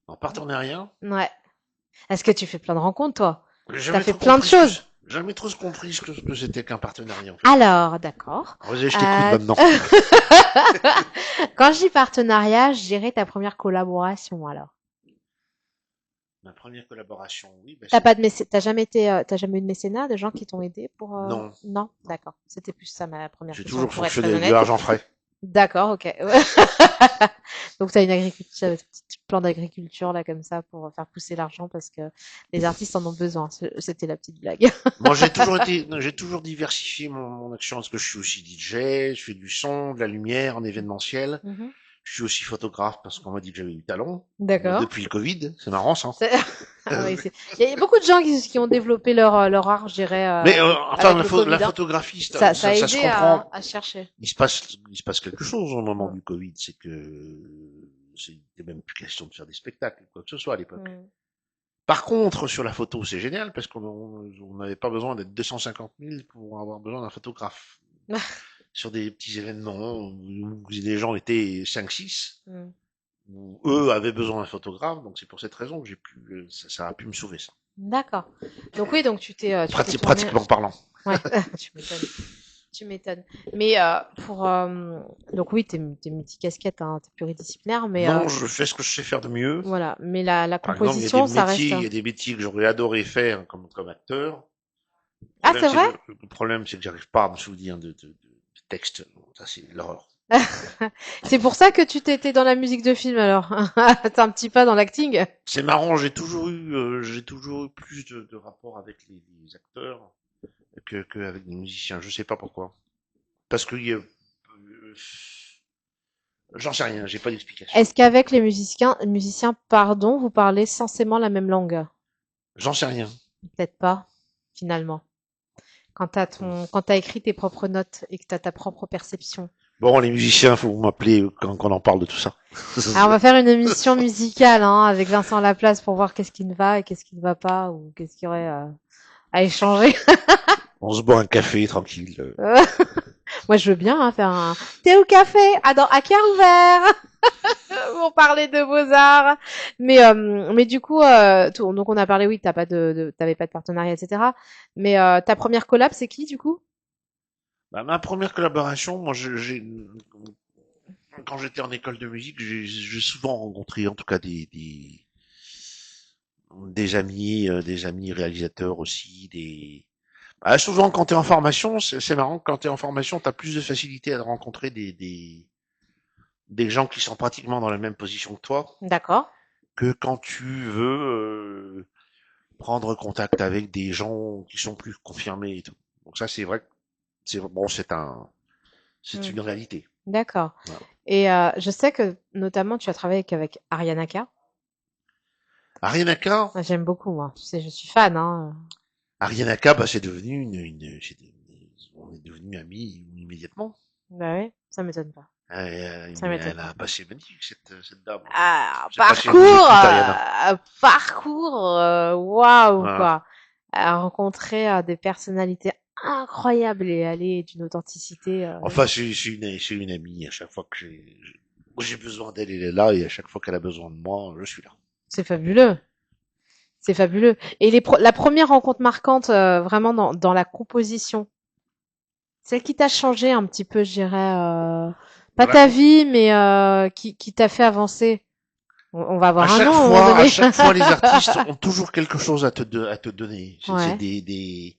En partenariat, Ouais. Est-ce que tu fais plein de rencontres, toi? j'ai T'as jamais fait trop plein de compris ce que choses. jamais trop compris ce que c'était qu'un partenariat en fait. Alors, d'accord. Vas-y, je t'écoute Euh, maintenant. Quand je dis partenariat, je dirais ta première collaboration, alors. Ma première collaboration, oui, ben T'as c'est pas t'as jamais eu de mécénat, de gens qui t'ont aidé pour, non, non? non. D'accord. C'était plus ça ma première J'ai question, toujours pour être très fonctionné avec de honnête. l'argent frais. D'accord, ok. Donc t'as une agriculture, un petit plan d'agriculture là comme ça pour faire pousser l'argent parce que les artistes en ont besoin. C'était la petite blague. Moi, j'ai toujours diversifié mon action parce que je suis aussi DJ, je fais du son, de la lumière en événementiel. Mhm. Je suis aussi photographe parce qu'on m'a dit que j'avais du talent. D'accord. Depuis le Covid, c'est marrant ça. C'est- Ah oui, il y a beaucoup de gens qui ont développé leur art, je dirais, Mais enfin, avec le la Covid, hein. photographie, Ça a ça se aidé comprend. à chercher. Il se passe quelque chose au moment Mm, du Covid, c'est que c'était même plus question de faire des spectacles, quoi que ce soit à l'époque. mm. Par contre, sur la photo, c'est génial parce qu'on n'avait pas besoin d'être 250 000 pour avoir besoin d'un photographe. Sur des petits événements où les gens étaient 5-6, Mm. où eux avaient besoin d'un photographe, donc c'est pour cette raison que ça a pu me sauver ça. D'accord. Donc oui, donc tu t'es tourné. Pratiquement parlant. Ouais, tu m'étonnes. Tu m'étonnes. Mais donc oui, t'es multicasquette, hein, t'es pluridisciplinaire, mais Non, je fais ce que je sais faire de mieux. voilà. Mais la Par exemple, composition, ça reste. il y a des métiers que j'aurais adoré faire comme acteur. Ah, c'est vrai? Le problème, c'est que j'arrive pas à me souvenir de texte. Ça, c'est l'horreur. C'est pour ça que tu t'étais dans la musique de film alors. T'es un petit pas dans l'acting. C'est marrant, j'ai toujours eu plus de rapport avec les acteurs que avec les musiciens. Je sais pas pourquoi. Parce que j'en sais rien, j'ai pas d'explication. Est-ce qu'avec les musiciens, pardon, vous parlez censément la même langue? J'en sais rien. Peut-être pas, finalement. Quand t'as écrit tes propres notes et que t'as ta propre perception. Bon, les musiciens, faut m'appeler quand on en parle de tout ça. Alors, on va faire une émission musicale, hein, avec Vincent Laplace pour voir qu'est-ce qui ne va et qu'est-ce qui ne va pas ou qu'est-ce qu'il y aurait à échanger. On se boit un café tranquille. Moi, je veux bien hein, faire un thé au café à cœur ouvert pour parler de Beaux-Arts. Mais du coup, donc on a parlé, oui, t'avais pas de partenariat, etc. Mais ta première collab, c'est qui du coup? Bah, ma première collaboration, moi, quand j'étais en école de musique, j'ai souvent rencontré, en tout cas, des amis réalisateurs aussi, souvent quand t'es en formation, c'est marrant, quand t'es en formation, t'as plus de facilité à rencontrer des gens qui sont pratiquement dans la même position que toi, D'accord. que quand tu veux prendre contact avec des gens qui sont plus confirmés et tout. Donc ça, c'est vrai que c'est Hmm. une réalité. D'accord. Voilà. Et je sais que notamment tu as travaillé avec Ariane Aka. Arianaka, J'aime beaucoup, moi. Tu sais, je suis fan, hein. Arianaka, bah, c'est devenu on est devenu amis immédiatement. Bah oui, ça m'étonne pas. Ça m'étonne Elle pas. a un passé magnifique, cette dame. Ah, Je sais pas si elle nous écoute, Ariana. parcours, waouh, Voilà. quoi. À rencontrer des personnalités incroyables et aller d'une authenticité. Enfin, c'est une amie. À chaque fois que j'ai besoin d'elle, elle est là. Et à chaque fois qu'elle a besoin de moi, je suis là. C'est fabuleux. C'est fabuleux. Et la première rencontre marquante, vraiment dans la composition, celle qui t'a changé un petit peu, je dirais, pas Dans la ta con- vie, mais qui t'a fait avancer. On va avoir un nom à un moment à donné. chaque fois, les artistes ont toujours quelque chose à te donner. C'est Ouais.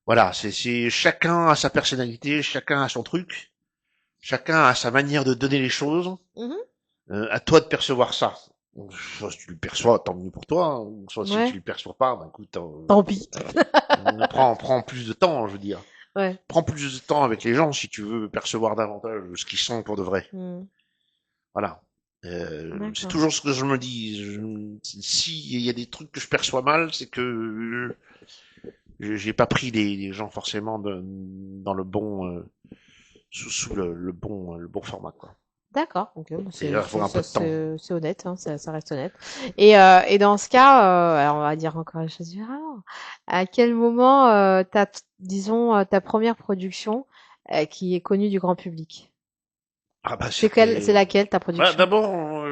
voilà, c'est chacun a sa personnalité, chacun a son truc, chacun a sa manière de donner les choses. Mhm. À toi de percevoir ça. Soit si tu le perçois, tant mieux pour toi. Hein. Soit si tu Ouais. le perçois pas, ben écoute, Tant pis. prends plus de temps, je veux dire. Ouais. Prends plus de temps avec les gens si tu veux percevoir davantage ce qu'ils sont pour de vrai. Hmm. Voilà. C'est D'accord. toujours ce que je me dis. Si il y a des trucs que je perçois mal, c'est que j'ai pas pris les gens forcément dans le bon sous le bon format quoi. D'accord. Ok. Bon, Et il faut un peu de temps. c'est honnête. Hein, ça reste honnête. Et dans ce cas, alors on va dire encore les choses différemment. À quel moment, disons, ta première production qui est connue du grand public? Ah bah C'est c'était. laquelle ta Bah, production? d'abord,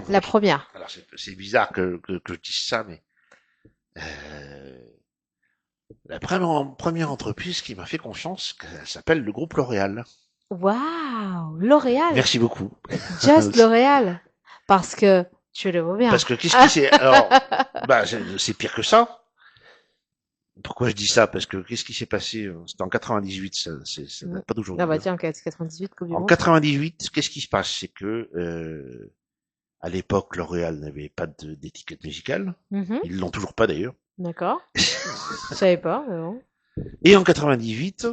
La première. alors c'est bizarre que je dise ça, mais euh, la première entreprise qui m'a fait confiance, elle s'appelle le groupe L'Oréal. Waouh! L'Oréal. Merci beaucoup. Just L'Oréal. Parce que tu le vois bien. Parce que qu'est-ce qui s'est alors bah c'est pire que ça. Pourquoi je dis ça? Parce que qu'est-ce qui s'est passé? C'était en 98, ça Mm. date pas Ah d'aujourd'hui. bah Hein. tiens, 98, Coupe du En Monde. 98, qu'est-ce qui se passe? C'est que à l'époque, L'Oréal n'avait pas d'étiquette musicale. Mhm. Ils l'ont toujours pas d'ailleurs. D'accord. Je savais pas, mais bon. Et en 98,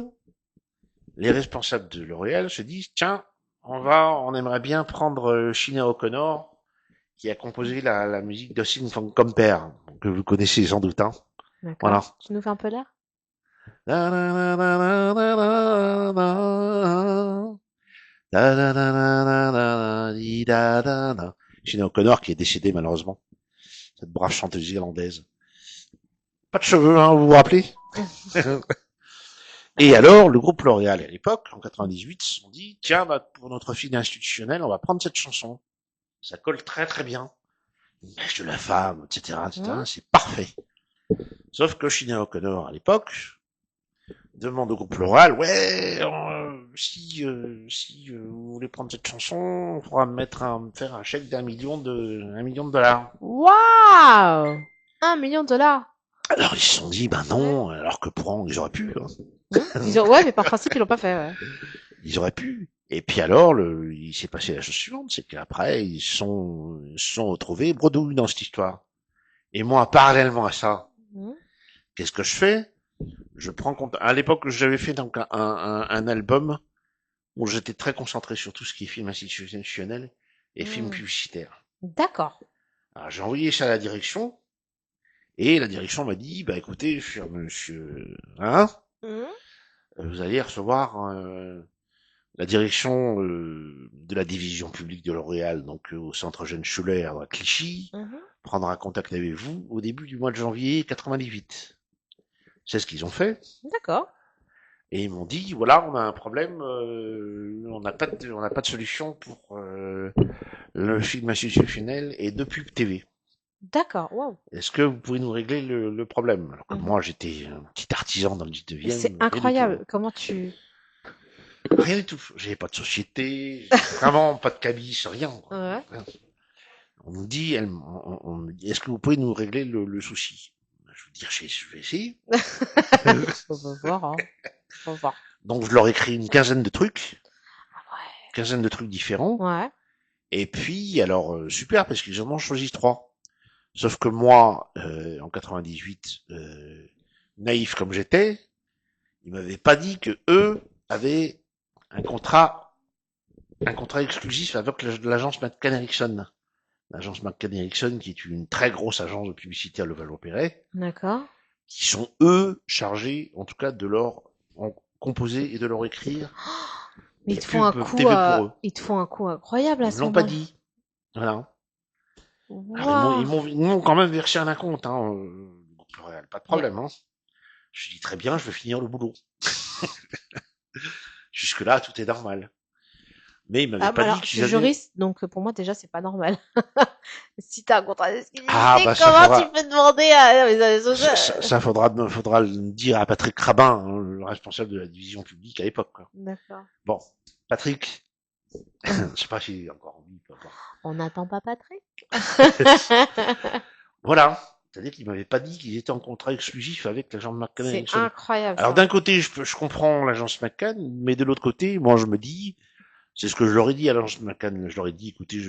les responsables de L'Oréal se disent tiens, on aimerait bien prendre Sinéad O'Connor qui a composé la musique d'Austin Van Comper que vous connaissez sans doute. Hein. D'accord. Voilà. Tu nous fais un peu l'air? Sinéad O'Connor qui est décédée malheureusement, cette brave chanteuse irlandaise. Pas de cheveux, hein, vous vous rappelez? Et alors, le groupe L'Oréal, à l'époque, en 98, se sont dit, tiens, bah, pour notre fille institutionnelle, on va prendre cette chanson. Ça colle très très bien. L'image de la femme, etc., Hmm. etc., c'est parfait. Sauf que Sinéad O'Connor, à l'époque, demande au groupe L'Oréal, ouais, si vous voulez prendre cette chanson, on pourra faire un chèque un million de dollars. Waouh! 1 million de dollars. Alors ils se sont dit, ben Ouais. non, alors que pour ils auraient pu. Hein. Ouais, mais par principe, ils l'ont pas fait, ouais. Ils auraient pu. Et puis alors, il s'est passé la chose suivante, c'est qu'après, ils se sont retrouvés bredouilles dans cette histoire. Et moi, parallèlement à ça, Hmm. qu'est-ce que je fais? Je prends compte. À l'époque, j'avais fait donc un album où j'étais très concentré sur tout ce qui est film institutionnel et film Hmm. publicitaire. D'accord. Alors j'ai envoyé ça à la direction et la direction m'a dit, bah écoutez, cher monsieur, hein, Hmm. vous allez recevoir la direction de la division publique de L'Oréal, donc au centre Jeanne Schuller à Clichy, Mhm. prendra contact avec vous au début du mois de janvier 98. C'est ce qu'ils ont fait. D'accord. Et ils m'ont dit, voilà, on a un problème, on n'a pas de solution pour le film institutionnel et de pub TV. D'accord. Wow. Est-ce que vous pouvez nous régler le problème? Alors que Mhm. moi, j'étais un petit artisan dans le Mais c'est 19e, rien du tout. incroyable. Hein. Comment tu... Rien du tout. J'avais pas de société, vraiment pas de cabis, rien. Ouais. Rien. On nous dit, on me dit, est-ce que vous pouvez nous régler le souci? Je veux dire, je vais essayer. On va voir, hein. On va voir. Donc je leur écris une quinzaine de trucs, Ah quinzaine de trucs différents. ouais. Ouais. Et puis, alors, super, parce qu'ils en ont choisi 3. Sauf que moi, en 98, naïf comme j'étais, ils m'avaient pas dit que eux avaient un contrat, un contrat exclusif avec l'agence McCann Erickson. L'agence McCann Erickson, qui est une très grosse agence de publicité à Levallois-Perret, D'accord. qui sont eux chargés, en tout cas, de leur en composer et de leur écrire Mais des pubs TV pour eux. ils te font un coup incroyable à Ils me ce l'ont pas moment-là. dit. Voilà. Alors Waouh. ils m'ont quand même versé un acompte, hein. Pas de Mais problème, hein. Je dis très bien, je vais finir le boulot. Jusque là, tout est normal. Mais ils m'avaient ah, bah pas dit alors, je qu'ils suis avaient. juriste, donc pour moi déjà c'est pas normal. Si t'as un contrat Ah d'exclusivité, bah comment tu peux demander à... Non, mais ça faudra le dire à Patrick Rabin, hein, le responsable de la division publique à l'époque. Quoi. D'accord. Bon, Patrick, je sais pas s'il est encore en vie, peu importe. On n'attend pas Patrick. Voilà. C'est-à-dire qu'ils m'avaient pas dit qu'ils étaient en contrat exclusif avec l'agence McCann C'est Erickson. incroyable Alors ça. d'un côté, je comprends l'agence McCann, mais de l'autre côté, moi je me dis, c'est ce que je leur ai dit à l'agence McCann. Je leur ai dit, écoutez,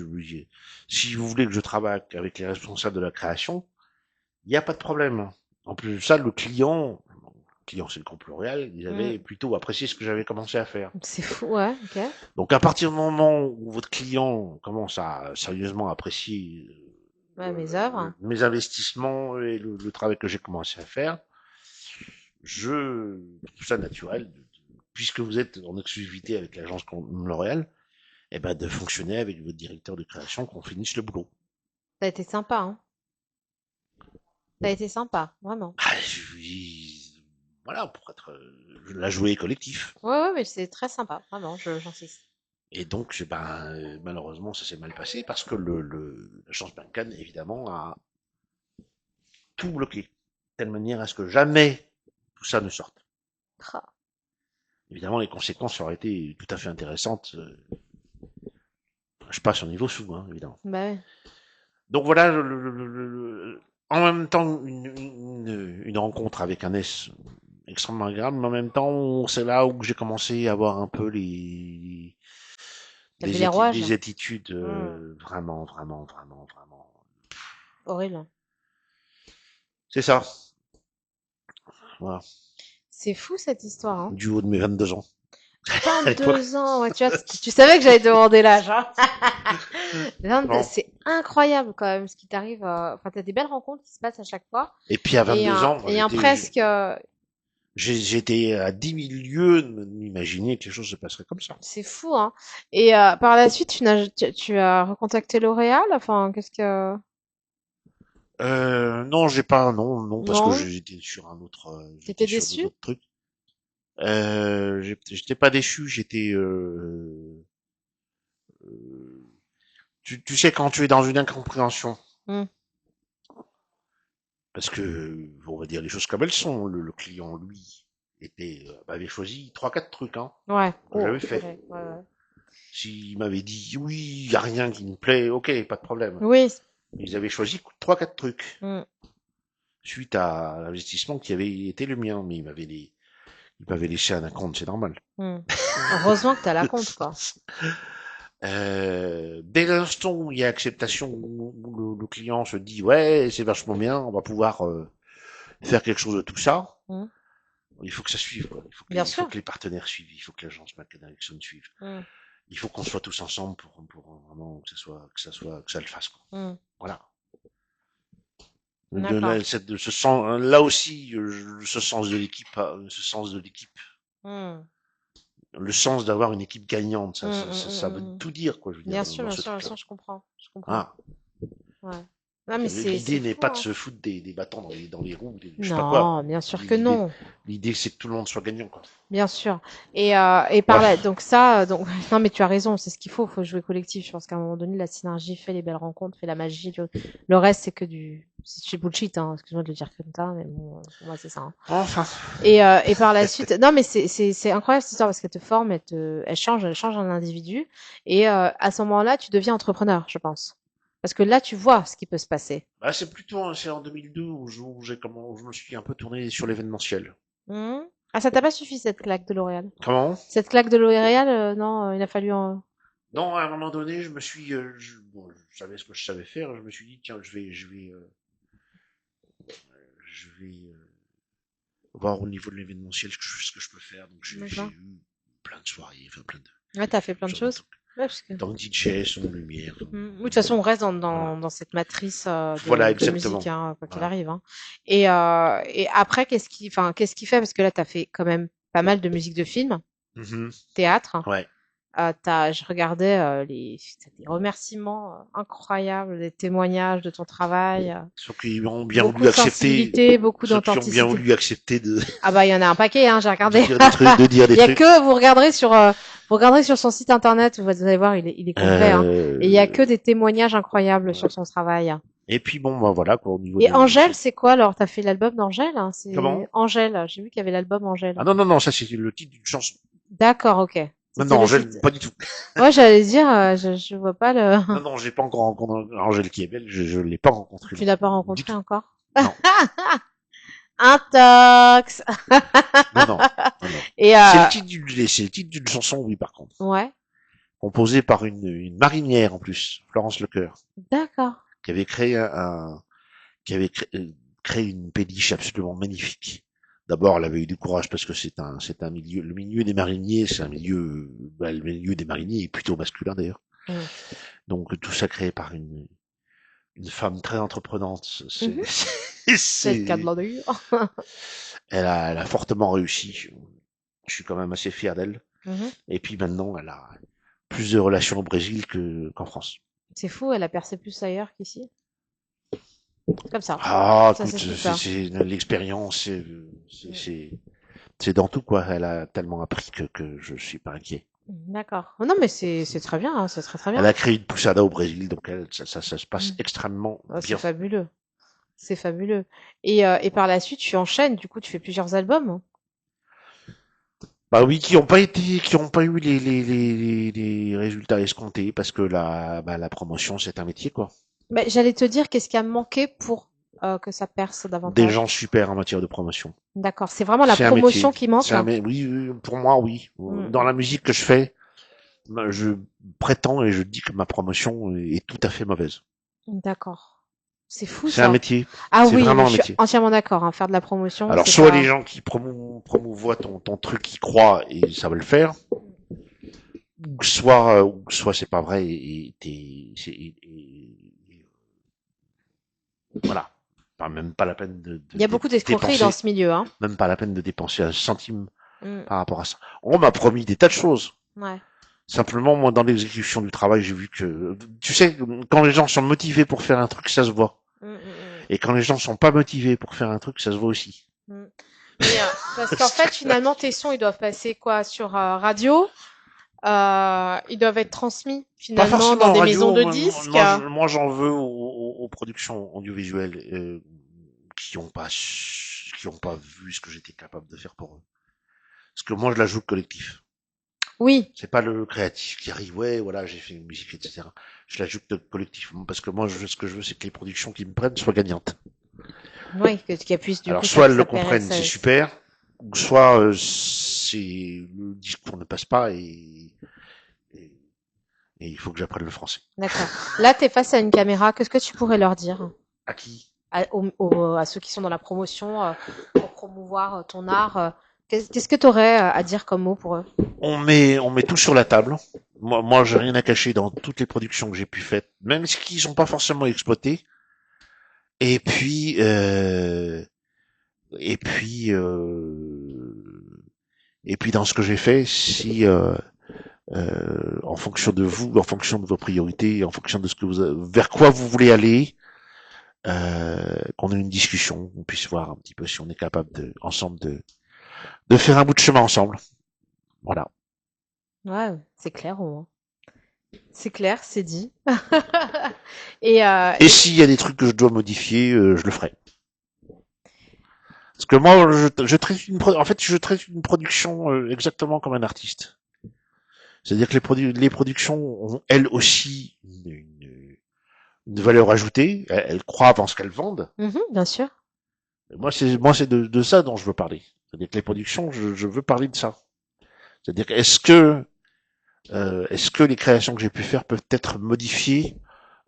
si vous voulez que je travaille avec les responsables de la création, il n'y a pas de problème. En plus de ça, le client c'est le groupe L'Oréal, ils Mm. avaient plutôt apprécié ce que j'avais commencé à faire. C'est fou, ouais, ok. Donc à partir du moment où votre client commence à sérieusement apprécier Ouais, mes œuvres. mes investissements et le travail que j'ai commencé à faire, je trouve ça naturel, puisque vous êtes en exclusivité avec l'agence L'Oréal, eh ben de fonctionner avec votre directeur de création qu'on finisse le boulot. T'as été sympa, hein. T'as été sympa, vraiment. Ah, voilà, pour être la jouer collectif. Ouais, ouais, mais c'est très sympa, vraiment, j'insiste. Et donc, malheureusement, ça s'est mal passé parce que l'agence Duncan, évidemment, a tout bloqué. De telle manière à ce que jamais tout ça ne sorte. Ah, Évidemment, les conséquences auraient été tout à fait intéressantes. Je passe au niveau sous, hein, évidemment. bah ouais. Donc voilà, en même temps, une rencontre avec un S extrêmement agréable, mais en même temps, c'est là où j'ai commencé à avoir un peu T'as fait les rouages. des attitudes Hmm, vraiment. horrible. C'est ça, voilà, C'est fou cette histoire, hein. du haut de mes 22 ans. À l'époque. 22 ans, ouais, tu vois, tu savais que j'allais demander l'âge, hein. 22, Bon. c'est incroyable quand même ce qui t'arrive. Enfin, t'as des belles rencontres qui se passent à chaque fois. Et puis à 22 ans, moi, Et un presque. j'étais à 10 000 lieues de m'imaginer que les choses se passeraient comme ça. C'est fou, hein. Et par la suite, tu as recontacté L'Oréal? Enfin, qu'est-ce que... Non, j'ai pas, non, parce que Non? j'étais T'étais sur déçu? d'autres trucs. J'étais pas déçu, tu sais quand tu es dans une incompréhension, Hmm. parce que on va dire les choses comme elles sont. Le client, lui, avait choisi trois, quatre trucs, hein, Ouais. que Oh, j'avais fait. purée. Ouais, ouais. S'il m'avait dit oui, y a rien qui me plaît, ok, pas de problème. Oui. Ils avaient choisi trois, quatre trucs Hmm, suite à l'investissement qui avait été le mien, mais il m'avait laissé un compte, c'est normal. hmm. Heureusement que t'as la compte, quoi. Dès l'instant où il y a acceptation, où le client se dit ouais, c'est vachement bien, on va pouvoir faire quelque chose de tout ça. Hmm. Il faut que ça suive, quoi. Bien Il faut sûr. que les partenaires suivent, il faut que l'agence McKenna Erickson suive. Hmm, Il faut qu'on soit tous ensemble pour vraiment que ça le fasse, quoi. hmm. Voilà. D'accord. Là aussi, ce sens de l'équipe, Hmm. le sens d'avoir une équipe gagnante. Hum, Ça veut tout dire, quoi, je veux dire, Bien dans sûr, ce bien truc-là. sûr, je comprends. Je comprends. Ah, Ouais. Non, mais c'est l'idée n'est fou, pas de hein. se foutre des bâtons dans les roues, je sais pas quoi. Non, bien sûr que L'idée, non. l'idée, c'est que tout le monde soit gagnant, quoi. Bien sûr. Et par là, Bref. donc ça, donc non, mais tu as raison, c'est ce qu'il faut. Faut jouer collectif. Je pense qu'à un moment donné, la synergie fait les belles rencontres, fait la magie. Le reste, c'est que c'est bullshit. Hein, excuse-moi de le dire comme ça, mais bon, pour moi, c'est ça. Hein. Enfin. Et par la suite, non, mais c'est incroyable cette histoire parce qu'elle te forme, elle change un individu. Et à ce moment-là, tu deviens entrepreneur, je pense. Parce que là, tu vois ce qui peut se passer. Bah, c'est plutôt, c'est en 2002 où je me suis un peu tourné sur l'événementiel. Mhm. Ah, ça t'a pas suffi cette claque de L'Oréal? Comment? Cette claque de L'Oréal, non, il a fallu en... Non, à un moment donné, je savais ce que je savais faire. Je me suis dit, tiens, je vais voir au niveau de l'événementiel ce que je peux faire. Donc, j'ai D'accord. eu plein de soirées, enfin, plein Ouais, t'as fait de plein de genre de choses. trucs. Ouais, parce que... Dans DJ, son lumière. Oui, de toute façon, on reste Voilà. dans cette matrice Voilà, de musique, exactement. hein, quoi qu'il Voilà. arrive. Hein. Et après, qu'est-ce qui fait? Parce que là, t'as fait quand même pas mal de musique de film, Mhm. théâtre. Ouais. Je regardais t'as des remerciements incroyables, des témoignages de ton travail, beaucoup de sensibilité, beaucoup Ceux qui ont bien d'authenticité. voulu accepter Ah bah il y en a un paquet, hein, j'ai de regardé. dire des trucs, de dire des Il y a trucs. que vous regarderez sur son site internet, vous allez voir, il est complet. Hein. Et il y a que Euh, des témoignages incroyables ouais. sur son travail. Et puis bon, bah voilà, quoi, au niveau Et Angèle, de... c'est quoi alors? T'as fait l'album d'Angèle? Hein, Comment? c'est Angèle. J'ai vu qu'il y avait l'album Ah Angèle. non, non, non, ça c'est le titre d'une chanson. D'accord, ok. Non, C'était non, le Angèle, titre. pas du tout. Ouais, j'allais dire, je vois pas le. Non, non, j'ai pas encore rencontré Angèle qui est belle, je l'ai pas rencontrée, Tu non. l'as pas Du rencontré tout. encore? Non, Intox. non, non, non, non. Et C'est le titre d'une chanson, oui, par contre. ouais, Composée par une marinière, en plus, Florence Lecoeur, d'accord. qui avait qui avait créé une péniche absolument magnifique. D'abord, elle avait eu du courage parce que c'est un milieu, le milieu des mariniers, c'est un milieu, le milieu des mariniers est plutôt masculin d'ailleurs. Mm. Donc tout ça créé par une femme très entreprenante. Mhm. C'est le cas de C'est, le dire. elle a fortement réussi. Je suis quand même assez fier d'elle. Mhm. Et puis maintenant, elle a plus de relations au Brésil qu'en France. C'est fou, elle a percé plus ailleurs qu'ici. Comme ça. Ah, Ça écoute, s'explique pas. c'est l'expérience, Mm. c'est, c'est dans tout quoi. Elle a tellement appris que je suis pas inquiet. D'accord. Oh non, mais c'est très bien, hein, c'est très très Elle bien. a créé une poussada au Brésil, donc ça se passe Mm. extrêmement Oh, c'est bien. fabuleux. C'est fabuleux. Et par la suite, tu enchaînes, du coup, tu fais plusieurs albums. Hein. Bah oui, qui ont pas eu les résultats escomptés parce que la promotion c'est un métier quoi. Mais j'allais te dire, qu'est-ce qui a manqué pour que ça perce Des davantage? gens super en matière de promotion. D'accord. C'est vraiment la C'est un métier. promotion qui manque. Hein. Oui, oui, pour moi oui. Mm, Dans la musique que je fais, je prétends et je dis que ma promotion est tout à fait mauvaise. d'accord. C'est fou C'est un ça. métier. Ah C'est oui, vraiment mais un je suis métier. entièrement d'accord. Hein. Faire de la promotion, Alors c'est soit les pas. gens qui promouvoient ton truc qui croient et ça va le faire, soit c'est pas vrai voilà. Enfin, même pas la peine Il y a beaucoup d'escroqueries dans dépenser, ce milieu. Hein. même pas la peine de dépenser un centime Mm, par rapport à ça. On m'a promis des tas de choses. ouais. Simplement, moi, dans l'exécution du travail, j'ai vu que, tu sais, quand les gens sont motivés pour faire un truc, ça se voit. Mm, mm, Et quand les gens sont pas motivés pour faire un truc, ça se voit aussi. mm, mm. Mais parce qu'en fait, finalement, tes sons, ils doivent passer quoi sur radio? Ils doivent être transmis Pas finalement forcément dans en des maisons radio. de disques. Moi, j'en veux aux productions audiovisuelles qui ont pas vu ce que j'étais capable de faire pour eux. Parce que moi, je la joue collectif. Oui, C'est pas le créatif qui arrive, ouais, voilà, j'ai fait une musique, etc. Je la joue collectif. Parce que moi, ce que je veux, c'est que les productions qui me prennent soient gagnantes. oui, qu'elle puisse du Alors, coup soit elles le ça plairait, comprennent, c'est super, ou soit le discours ne passe pas et, et il faut que j'apprenne le français. D'accord. Là, tu es face à une caméra. Qu'est-ce que tu pourrais leur dire À qui? à ceux qui sont dans la promotion pour promouvoir ton art qu'est-ce que tu aurais à dire comme mot pour eux? On met tout sur la table. Moi, j'ai rien à cacher dans toutes les productions que j'ai pu faire, même si qui sont pas forcément exploitées. Et puis, euh, et puis, Et puis dans ce que j'ai fait, si en fonction de vous, en fonction de vos priorités, en fonction de ce que vers quoi vous voulez aller, qu'on ait une discussion, qu'on puisse voir un petit peu si on est capable de, ensemble de faire un bout de chemin ensemble. Voilà. Ouais, c'est clair au moins. C'est clair, c'est dit. Et, Et s'il y a des trucs que je dois modifier, je le ferai. Parce que moi, je traite en fait, je traite une production exactement comme un artiste. C'est-à-dire que les productions ont elles aussi une valeur ajoutée. Elles croient en ce qu'elles vendent. bien sûr. Moi, c'est de ça dont je veux parler. C'est-à-dire que les productions, je veux parler de ça. C'est-à-dire que est-ce que les créations que j'ai pu faire peuvent être modifiées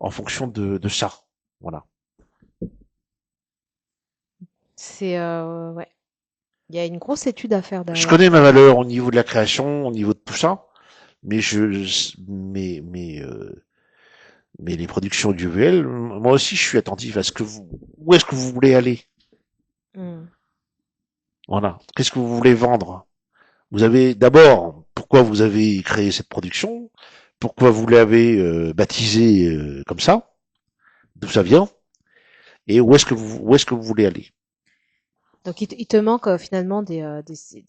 en fonction de ça. Voilà. C'est ouais. Il y a une grosse étude à faire Je derrière connais ma ça. valeur au niveau de la création, au niveau de tout ça, mais mais les productions audiovisuelles, moi aussi, je suis attentif à où est-ce que vous voulez aller. Hmm. Voilà. Qu'est-ce que vous voulez vendre? Vous avez d'abord pourquoi vous avez créé cette production, pourquoi vous l'avez baptisée comme ça, d'où ça vient, et où est-ce que vous voulez aller. Donc il te manque finalement des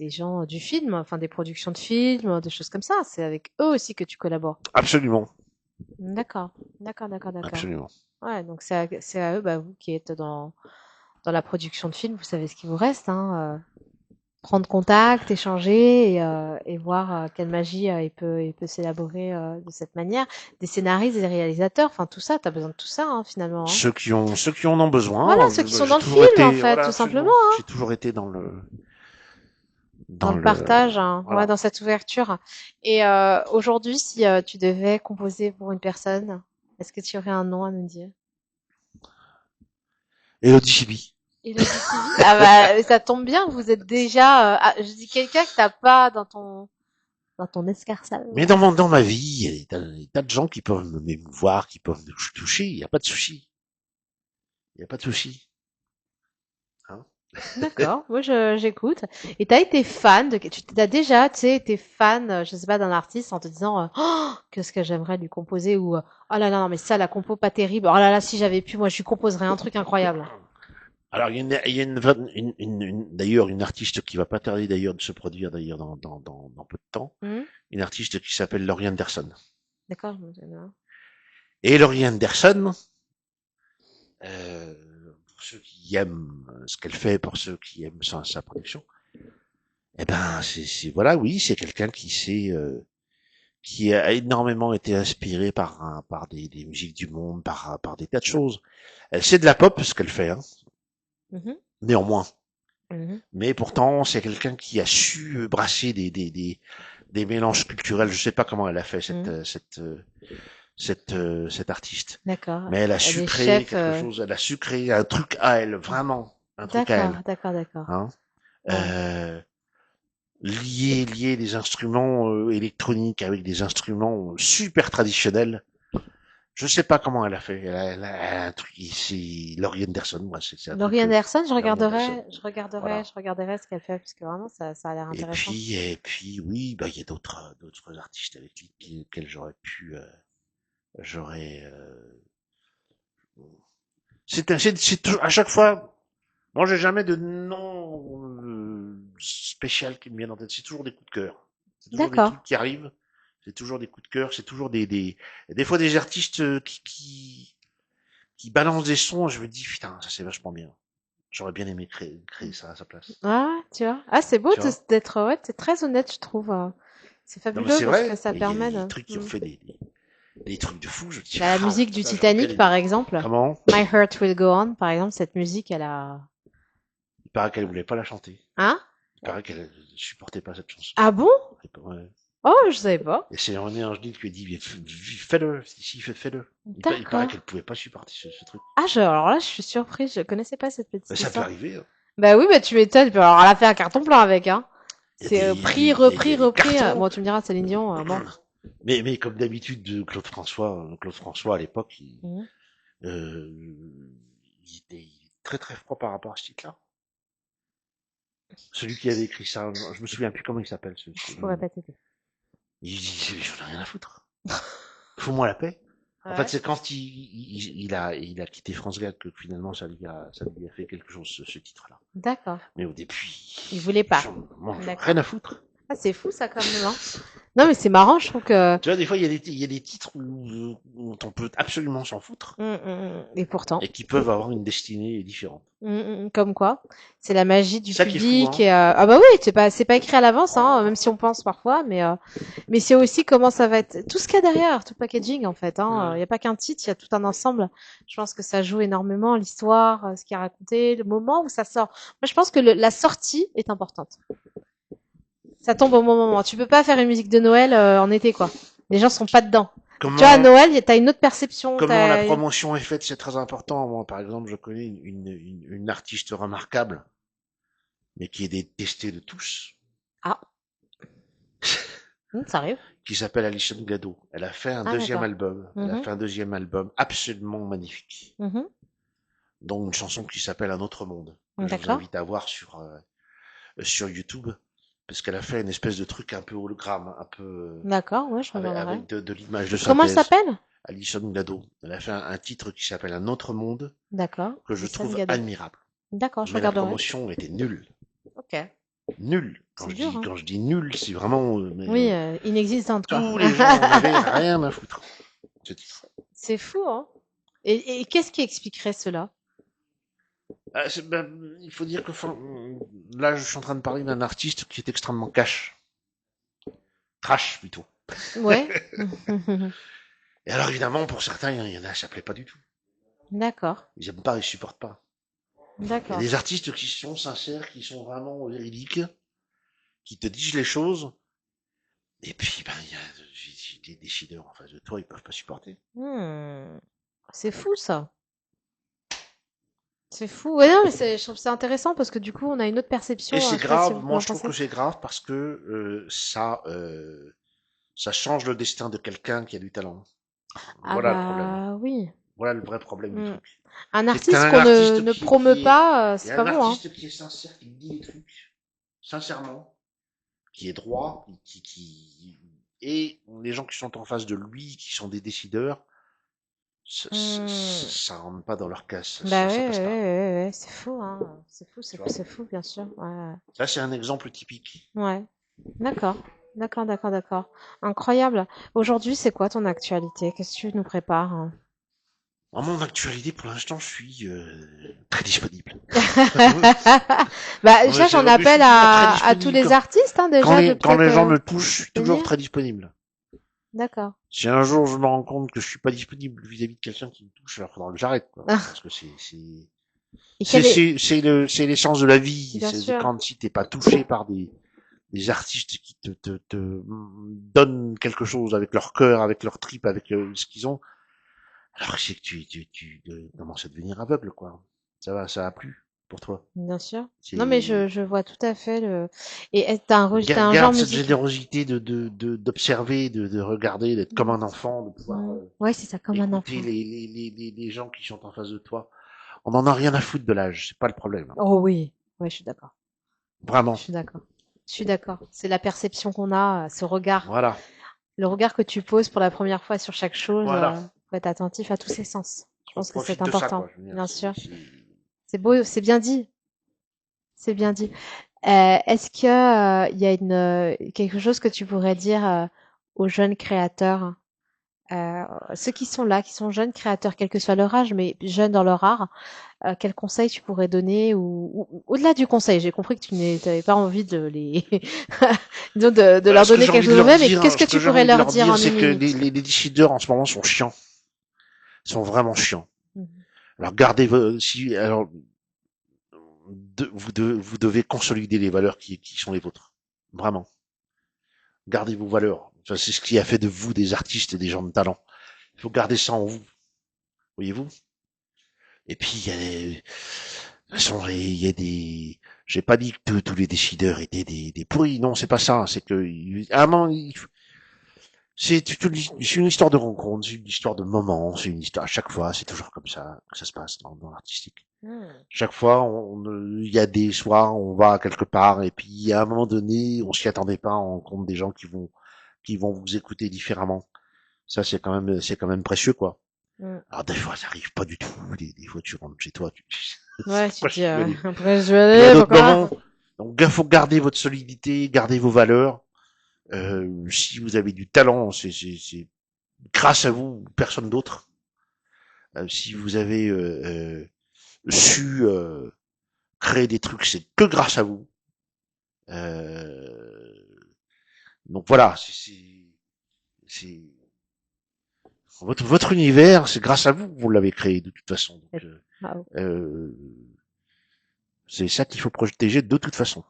gens du film, enfin des productions de films, des choses comme ça. C'est avec eux aussi que tu collabores. Absolument, D'accord, d'accord, d'accord, d'accord. absolument. Ouais, donc c'est à eux, bah, vous qui êtes dans la production de films, vous savez ce qu'il vous reste, hein. Prendre contact, échanger et voir quelle magie il peut s'élaborer de cette manière. Des scénaristes, des réalisateurs, enfin tout ça, t'as besoin de tout ça hein, finalement. Hein. Ceux qui en ont Voilà, besoin, ceux qui sont j'ai dans le toujours film en été, fait, voilà, tout simplement, absolument. hein, J'ai toujours été dans dans le le, partage, hein, ouais, voilà. dans cette ouverture. Et aujourd'hui, si tu devais composer pour une personne, est-ce que tu aurais un nom à nous dire? Elodie Chibi. Elodie Civi? Ah bah ça tombe bien, vous êtes déjà, je dis quelqu'un que t'as pas dans ton escarcelle. Mais dans ma vie, il y a des tas de gens qui peuvent m'émouvoir, qui peuvent me toucher. Il n'y a pas de souci. Il n'y a pas de souci. Hein. D'accord, moi j'écoute. Et t'as été fan tu t'as déjà, tu sais, été fan, je sais pas, d'un artiste en te disant, oh, qu'est-ce que j'aimerais lui composer ou oh là là, non mais ça la compo pas terrible. Oh là là, si j'avais pu, moi je lui composerais un truc incroyable. Alors, il y a d'ailleurs une artiste qui va pas tarder d'ailleurs de se produire d'ailleurs dans peu de temps. Hmm. Une artiste qui s'appelle Laurie Anderson. D'accord, je me bien. Et Laurie Anderson, pour ceux qui aiment ce qu'elle fait, pour ceux qui aiment sa production, eh ben, voilà, oui, c'est quelqu'un qui a énormément été inspiré par des musiques du monde, par des tas de choses. C'est de la pop ce qu'elle fait, hein, Mhm, néanmoins. mhm, Mais pourtant, c'est quelqu'un qui a su brasser des mélanges culturels. Je sais pas comment elle a fait mhm. cette artiste, D'accord. mais elle a Elle su est créer chef. quelque chose. Elle a su créer un truc à elle, vraiment un truc à D'accord, elle. d'accord, d'accord. Hein. Ouais. Euh, lier des instruments électroniques avec des instruments super traditionnels. Je sais pas comment elle a fait. Elle a un truc. C'est Laurie Anderson, moi, c'est un Laurie truc. Anderson, Laurie Anderson. je Voilà. regarderai ce qu'elle fait parce que vraiment ça a l'air intéressant. Et puis, oui, bah il y a d'autres artistes avec lesquels j'aurais. À chaque fois. Moi, j'ai jamais de nom spécial qui me vient en tête. C'est toujours des coups de cœur. C'est toujours des D'accord. trucs qui arrivent. C'est toujours des coups de cœur. C'est toujours des fois des artistes qui balancent des sons. Je me dis, putain, ça c'est vachement bien. J'aurais bien aimé créer ça à sa place. Ah, tu vois. Ah, c'est beau Tu vois? d'être, ouais, t'es très honnête, je trouve. C'est Non, mais fabuleux c'est parce que vrai. ça Il y a permet des de. trucs qui ont fait des trucs de fou. Je me dis, Bah, la ah, musique du ça, j'aurais bien Titanic, aimé. par exemple. Comment? My Heart Will Go On, par exemple, cette musique, elle a. Il paraît qu'elle voulait pas la chanter. Hein? Il paraît qu'elle supportait pas cette chanson. Ah bon? Ouais. Oh, je savais pas. Et c'est René Angélil qui lui a dit, fais-le, si, fais-le. Il paraît D'accord. qu'elle pouvait pas supporter ce truc. Ah, alors là, je suis surprise, je connaissais pas cette Ben, petite ça peut histoire. arriver, hein. Bah oui, bah tu m'étonnes. Alors, elle a fait un carton plein avec, hein. C'est pris, Il y repris, a des repris. cartons. Bon, tu me diras, Céline Dion, bon. Mais comme d'habitude, Claude François à l'époque, Mhm. euh, il était très très froid par rapport à ce titre-là. Celui qui avait écrit ça, je me souviens plus comment il s'appelle. Je pourrais pas t'aider. Il dit, j'en ai rien à foutre. Fous-moi la paix. En fait, Ouais. c'est quand il a quitté France Gall que finalement ça lui a fait quelque chose, ce titre-là. D'accord. Mais au début, Il voulait pas. moi, j'en ai D'accord. rien à foutre. Ah, c'est fou ça quand même, hein. Non, mais c'est marrant, je trouve que. Tu vois, des fois, il y a des titres où on peut absolument s'en foutre Et pourtant. et qui peuvent avoir une destinée différente. Comme quoi, c'est la magie du C'est ça qui est fou, public. hein. Et, ah bah oui, c'est pas écrit à l'avance, hein, même si on pense parfois, mais c'est aussi comment ça va être, tout ce qu'il y a derrière, tout le packaging en fait. Hein. Il y a pas qu'un titre, il y a tout un ensemble. Je pense que ça joue énormément l'histoire, ce qui est raconté, le moment où ça sort. Moi, je pense que la sortie est importante. Ça tombe au bon moment. Tu peux pas faire une musique de Noël en été, quoi. Les gens sont pas dedans. Tu vois, à Comment, Noël, t'as une autre perception. comment la promotion est faite, c'est très important. Moi, par exemple, je connais une artiste remarquable, mais qui est détestée de tous, Ah, ça arrive. qui s'appelle Alison Gado. Elle a fait un Ah, deuxième d'accord. album. Elle a Mhm, fait un deuxième album absolument magnifique. mhm. Dont une chanson qui s'appelle Un autre monde, que je vous D'accord. invite à voir sur YouTube, parce qu'elle a fait une espèce de truc un peu hologramme, un peu D'accord, ouais, je regarderai. avec de l'image de Comment elle synthèse. s'appelle? Alison Gado. Elle a fait un titre qui s'appelle Un autre monde, D'accord. que je Alison trouve Gado. admirable. D'accord, je Mais la regarderai. promotion était nulle. Ok. Nulle. C'est dur, hein. Quand je dis nul, c'est vraiment, Oui, inexistante, quoi. tous les gens en avaient rien à foutre. Ce titre. C'est fou, hein. Et qu'est-ce qui expliquerait cela? Ben, il faut dire que là, je suis en train de parler d'un artiste qui est extrêmement trash plutôt. Ouais. Et alors évidemment, pour certains, il y en a, ça plaît pas du tout. D'accord. Ils aiment pas, ils supportent pas. Il y a D'accord. des artistes qui sont sincères, qui sont vraiment véridiques, qui te disent les choses. Et puis, ben, il y a des décideurs en face de toi, ils peuvent pas supporter. Hmm. C'est fou, ça. C'est fou. Ouais, non, mais je trouve ça intéressant parce que du coup, on a une autre Et perception. c'est Je sais pas si grave, vous moi en je trouve que pensez. c'est grave parce que ça change le destin de quelqu'un qui a du talent. Ah Voilà le problème. bah oui. Voilà le vrai problème du Hmm. truc. Un C'est que t'as artiste un qu'on artiste ne promeut pas, il y c'est a pas un bon, hein. artiste qui est sincère, qui dit les trucs sincèrement, qui est droit, et les gens qui sont en face de lui, qui sont des décideurs, Hmm. ça rentre pas dans leur casse, Bah ça ouais, ouais, passe pas. ouais, ouais, c'est fou, hein. Tu vois. C'est fou, bien sûr. Ouais, Ça, c'est un exemple typique. ouais. D'accord. D'accord, d'accord, d'accord. Incroyable. Aujourd'hui, c'est quoi ton actualité? Qu'est-ce que tu nous prépares, hein? En mon actualité, pour l'instant, je suis très disponible. Bah, Non, mais déjà, c'est j'en vrai, je suis appelle toujours très à tous disponible. les artistes, hein, déjà, de Quand peut-être les gens me touchent, je suis toujours venir. très disponible. D'accord. Si un jour je me rends compte que je suis pas disponible vis-à-vis de quelqu'un qui me touche, alors faudra que j'arrête, quoi. Parce que Et quel est, c'est l'essence de la vie. bien C'est sûr. quand si t'es pas touché par des artistes qui te donnent quelque chose avec leur cœur, avec leur trip, avec ce qu'ils ont, alors c'est que tu commences à devenir aveugle, quoi. Ça va plus pour toi. Bien sûr. Non, mais C'est je vois tout à fait le. Et t'as un genre garde cette musical. générosité d'observer, de regarder, d'être comme un enfant, de pouvoir Ouais, c'est ça, comme un écouter enfant. les gens qui sont en face de toi. On en a rien à foutre de l'âge, c'est pas le problème. Oh oui. Ouais, je suis d'accord. Je Vraiment. suis d'accord. Je suis d'accord. C'est la perception qu'on a, ce regard. Voilà. Le regard que tu poses pour la première fois sur chaque chose, Voilà. faut être attentif à tous ses sens. Je On pense que c'est profite de ça, important. quoi. Je veux dire, Bien sûr. C'est beau, c'est bien dit. C'est bien dit. Est-ce que, il y a quelque chose que tu pourrais dire, aux jeunes créateurs, ceux qui sont là, qui sont jeunes créateurs, quel que soit leur âge, mais jeunes dans leur art, quel conseil tu pourrais donner ou au-delà du conseil, j'ai compris que t'avais pas envie de les, disons de leur Ce que donner j'ai quelque envie chose de de leur vrai, mais dire, qu'est-ce que ce que tu j'ai pourrais envie de leur leur dire dire, en c'est une que minute? les décideurs en ce moment sont chiants. Ils sont vraiment chiants. Mhm. Alors gardez si alors vous devez consolider les valeurs qui sont les vôtres. Vraiment. Gardez vos valeurs. Enfin, c'est ce qui a fait de vous des artistes et des gens de talent. Il faut garder ça en vous. Voyez-vous? Et puis de toute façon, il y a des j'ai pas dit que tous les décideurs étaient des pourris. Non, c'est pas ça. C'est que à un moment, c'est une histoire de rencontre, c'est une histoire de moment, c'est une histoire à chaque fois. C'est toujours comme ça que ça se passe dans l'artistique. Chaque fois, il y a des soirs, on va quelque part et puis à un moment donné, on s'y attendait pas, on rencontre des gens qui vont vous écouter différemment. Ça, c'est quand même précieux, quoi. Mm. Alors des fois, ça arrive pas du tout. Des fois, tu rentres chez toi, tu Ouais, tu moi, te je dis, suis allé. après je vais Puis à aller, d'autres pourquoi? moments, donc, il faut garder votre solidité, garder vos valeurs. Si vous avez du talent, c'est grâce à vous, personne d'autre. Si vous avez su créer des trucs, c'est que grâce à vous. Euh, donc voilà, c'est votre univers, c'est grâce à vous que vous l'avez créé de toute façon. Donc, Waouh. euh, c'est ça qu'il faut protéger de toute façon.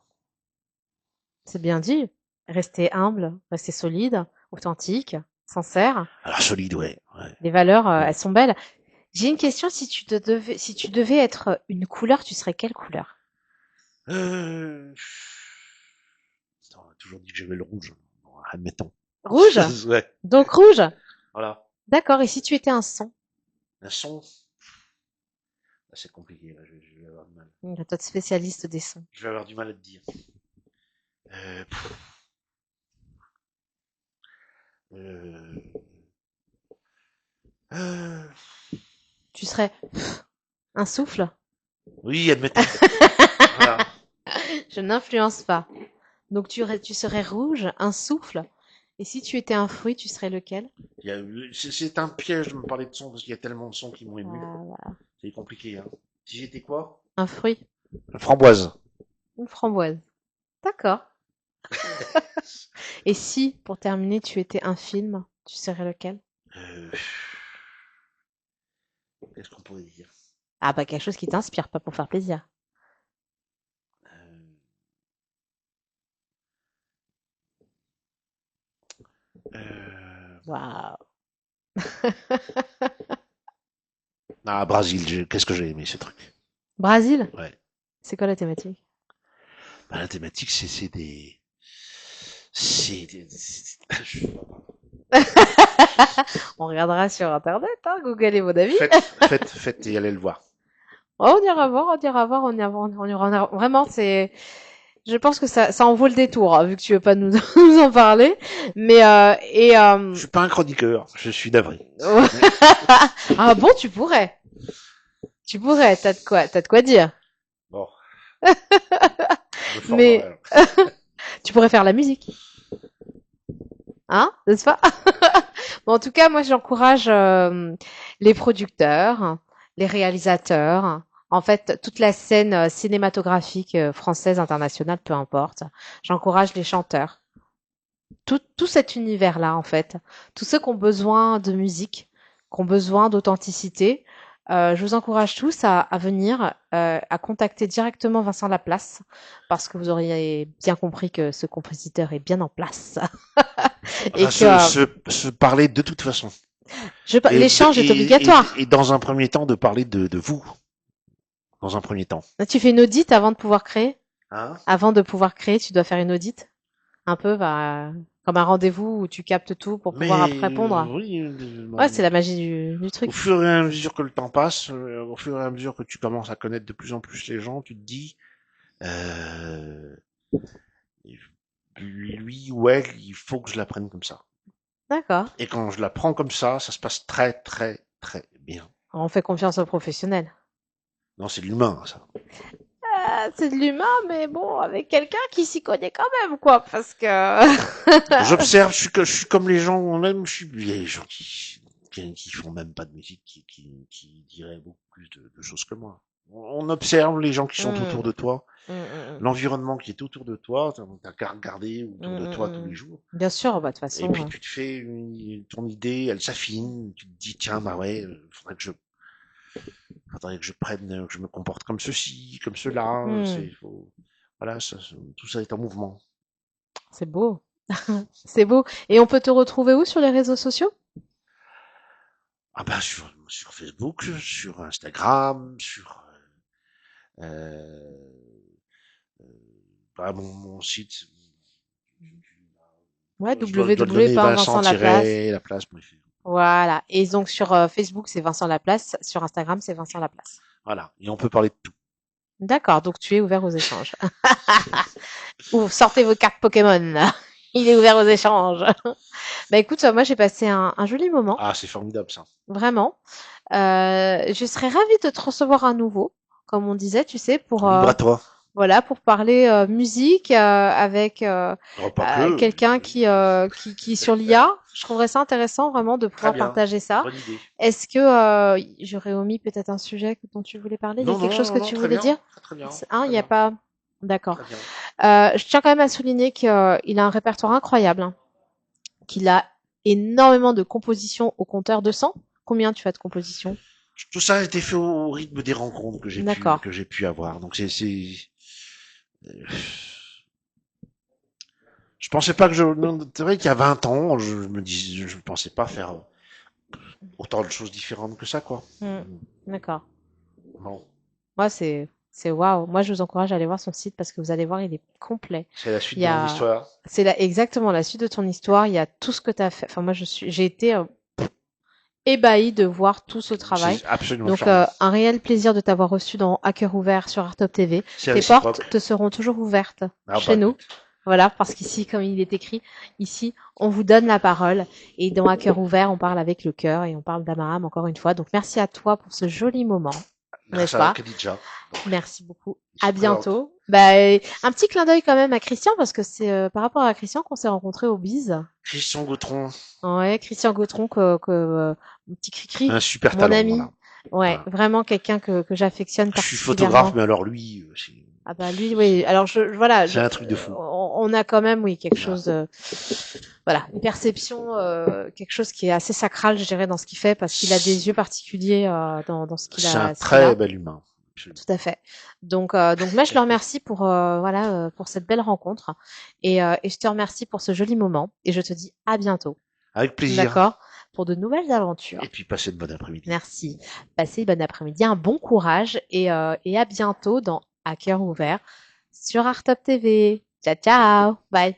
C'est bien dit. Rester humble, rester solide, authentique, sincère. Alors solide, ouais. Les valeurs, Ouais. elles sont belles. J'ai une question, si tu devais être une couleur, tu serais quelle couleur? Euh... Attends, on a toujours dit que j'aimais le rouge. Bon, admettons. Rouge? Ouais. Donc rouge? Voilà. D'accord. Et si tu étais un son? Un son, c'est compliqué. Là, je vais avoir du mal. Toi, t'es spécialiste des sons. Je vais avoir du mal à te dire. Euh, pff, euh, euh, Tu serais un souffle? oui, admettons. Voilà. Je n'influence pas. Donc tu serais rouge, un souffle. Et si tu étais un fruit, tu serais lequel? C'est un piège de me parler de son parce qu'il y a tellement de sons qui m'ont ému. Voilà. C'est compliqué. Hein. Si j'étais quoi? Un fruit, Framboise. une framboise. D'accord. Et si, pour terminer, tu étais un film, tu serais lequel? Euh, Qu'est-ce qu'on pourrait dire? Ah bah quelque chose qui t'inspire, pas pour faire plaisir. Euh, euh, Waouh. Ah, Brésil, qu'est-ce que j'ai aimé ce truc. Brésil? Ouais. C'est quoi la thématique? Bah, la thématique, c'est des... Je- On regardera sur internet, hein, Google est mon ami. Faites et allez le voir. Oh, on ira voir, on ira voir, on ira. Vraiment, c'est. Je pense que ça en vaut le détour, hein, vu que tu veux pas nous, nous en parler. Mais Je suis pas un chroniqueur, je suis navré. ah bon, tu pourrais. Tu pourrais. T'as de quoi dire. Bon, je me Mais formerai. tu pourrais faire la musique, hein, n'est-ce pas? Bon, en tout cas, moi, j'encourage les producteurs, les réalisateurs, en fait, toute la scène cinématographique française, internationale, peu importe. J'encourage les chanteurs. Tout cet univers-là, en fait. Tous ceux qui ont besoin de musique, qui ont besoin d'authenticité. Je vous encourage tous à venir, à contacter directement Vincent Laplace, parce que vous auriez bien compris que ce compositeur est bien en place. Et Enfin, que se parler de toute façon. l'échange est obligatoire. Et dans un premier temps, de parler de vous. Dans un premier temps. Tu fais une audite avant de pouvoir créer? Hein? Avant de pouvoir créer, tu dois faire une audite? Un peu, bah, comme un rendez-vous où tu captes tout pour pouvoir après Mais répondre. oui, Ouais, c'est la magie du au truc. fur et à mesure que le temps passe, au fur et à mesure que tu commences à connaître de plus en plus les gens, tu te dis, euh, lui ou elle, il faut que je l'apprenne comme ça. D'accord. Et quand je l'apprends comme ça se passe très très très bien. On fait confiance aux professionnels. Non, c'est de l'humain, ça. C'est de l'humain, mais bon, avec quelqu'un qui s'y connaît quand même, quoi, parce que... J'observe, je suis comme les gens, même, il y a des gens qui font même pas de musique, qui diraient beaucoup plus de choses que moi. On observe les gens qui sont autour Hmm, de toi, hmm. l'environnement qui est autour de toi, t'as qu'à regarder autour de toi tous les Mm. jours. Bien sûr, bah, de toute Et façon, puis tu te fais ton idée, elle s'affine, tu te dis, tiens, bah ouais, faudrait que je prenne, que je me comporte comme ceci, comme cela, hmm, voilà, tout ça est en mouvement. c'est beau. C'est beau. Et on peut te retrouver où sur les réseaux sociaux? Ah bah sur Facebook, sur Instagram, sur euh, bah, mon site. Ouais, Je dois le donner www.Vincent Laplace. Vincent-Laplace.fr. Voilà. Et donc sur Facebook, c'est Vincent Laplace. Sur Instagram, c'est Vincent Laplace. Voilà. Et on peut parler de tout. D'accord, donc tu es ouvert aux échanges. Ou sortez vos cartes Pokémon, là. Il est ouvert aux échanges. Bah écoute, moi j'ai passé un joli moment, Ah, c'est formidable ça. vraiment. Je serais ravie de te recevoir à nouveau, comme on disait, tu sais, pour Libre à toi. voilà, pour parler musique avec Oh, pas que. quelqu'un qui est sur l'IA. Je trouverais ça intéressant vraiment de Très pouvoir bien. partager ça. Bonne idée. Est-ce que j'aurais omis peut-être un sujet dont tu voulais parler? Il y a Non, quelque non, chose non, que non, tu très voulais bien. dire? Très, très bien. Hein, il Très n'y a bien. pas. D'accord. Très bien. Je tiens quand même à souligner qu'il a un répertoire incroyable, hein, qu'il a énormément de compositions au compteur de 100. Combien tu as de compositions? Tout ça a été fait au rythme des rencontres D'accord. que j'ai pu avoir. Donc je pensais pas que c'est vrai qu'il y a 20 ans, je me dis, je pensais pas faire autant de choses différentes que ça, quoi. Hmm, d'accord. Bon. Moi, c'est waouh. Moi, je vous encourage à aller voir son site parce que vous allez voir, il est complet. C'est la suite Il y de mon a, histoire. c'est là exactement la suite de ton histoire. Il y a tout ce que tu as fait. Enfin, moi, j'ai été ébahie de voir tout ce travail. C'est absolument Donc, charmant. un réel plaisir de t'avoir reçu dans À cœur ouvert sur Artop TV. C'est Tes réciproque. portes te seront toujours ouvertes Ah bah chez nous. écoute. Voilà, parce qu'ici, comme il est écrit, ici, on vous donne la parole. Et dans À cœur ouvert, on parle avec le cœur et on parle d'Abraham encore une fois. Donc, merci à toi pour ce joli moment, Grâce n'est-ce à pas? Khadija. Donc, Merci beaucoup. il se À présente. bientôt. Bah, un petit clin d'œil quand même à Christian parce que c'est par rapport à Christian qu'on s'est rencontrés au Bise. Christian Gautron, Ouais, Christian Gautron, mon petit cri-cri, un super mon talent, ami. voilà. Ouais, Voilà. vraiment quelqu'un que j'affectionne Je suis photographe, particulièrement. mais alors lui, Ah bah lui, oui. Alors voilà, c'est un truc de fou. on a quand même, oui, quelque Voilà. chose, voilà, une perception, quelque chose qui est assez sacral, je dirais, dans ce qu'il fait, parce qu'il a des yeux particuliers dans C'est un ce qu'il très a. bel humain. Absolument. Tout à fait. Donc moi je le remercie pour voilà pour cette belle rencontre et je te remercie pour ce joli moment et je te dis à bientôt. Avec plaisir. D'accord? Pour de nouvelles Et aventures. puis passez de bon après-midi. Merci. Passez une bonne après-midi, un bon courage et à bientôt dans À cœur ouvert sur Artop TV. Ciao ciao. Bye.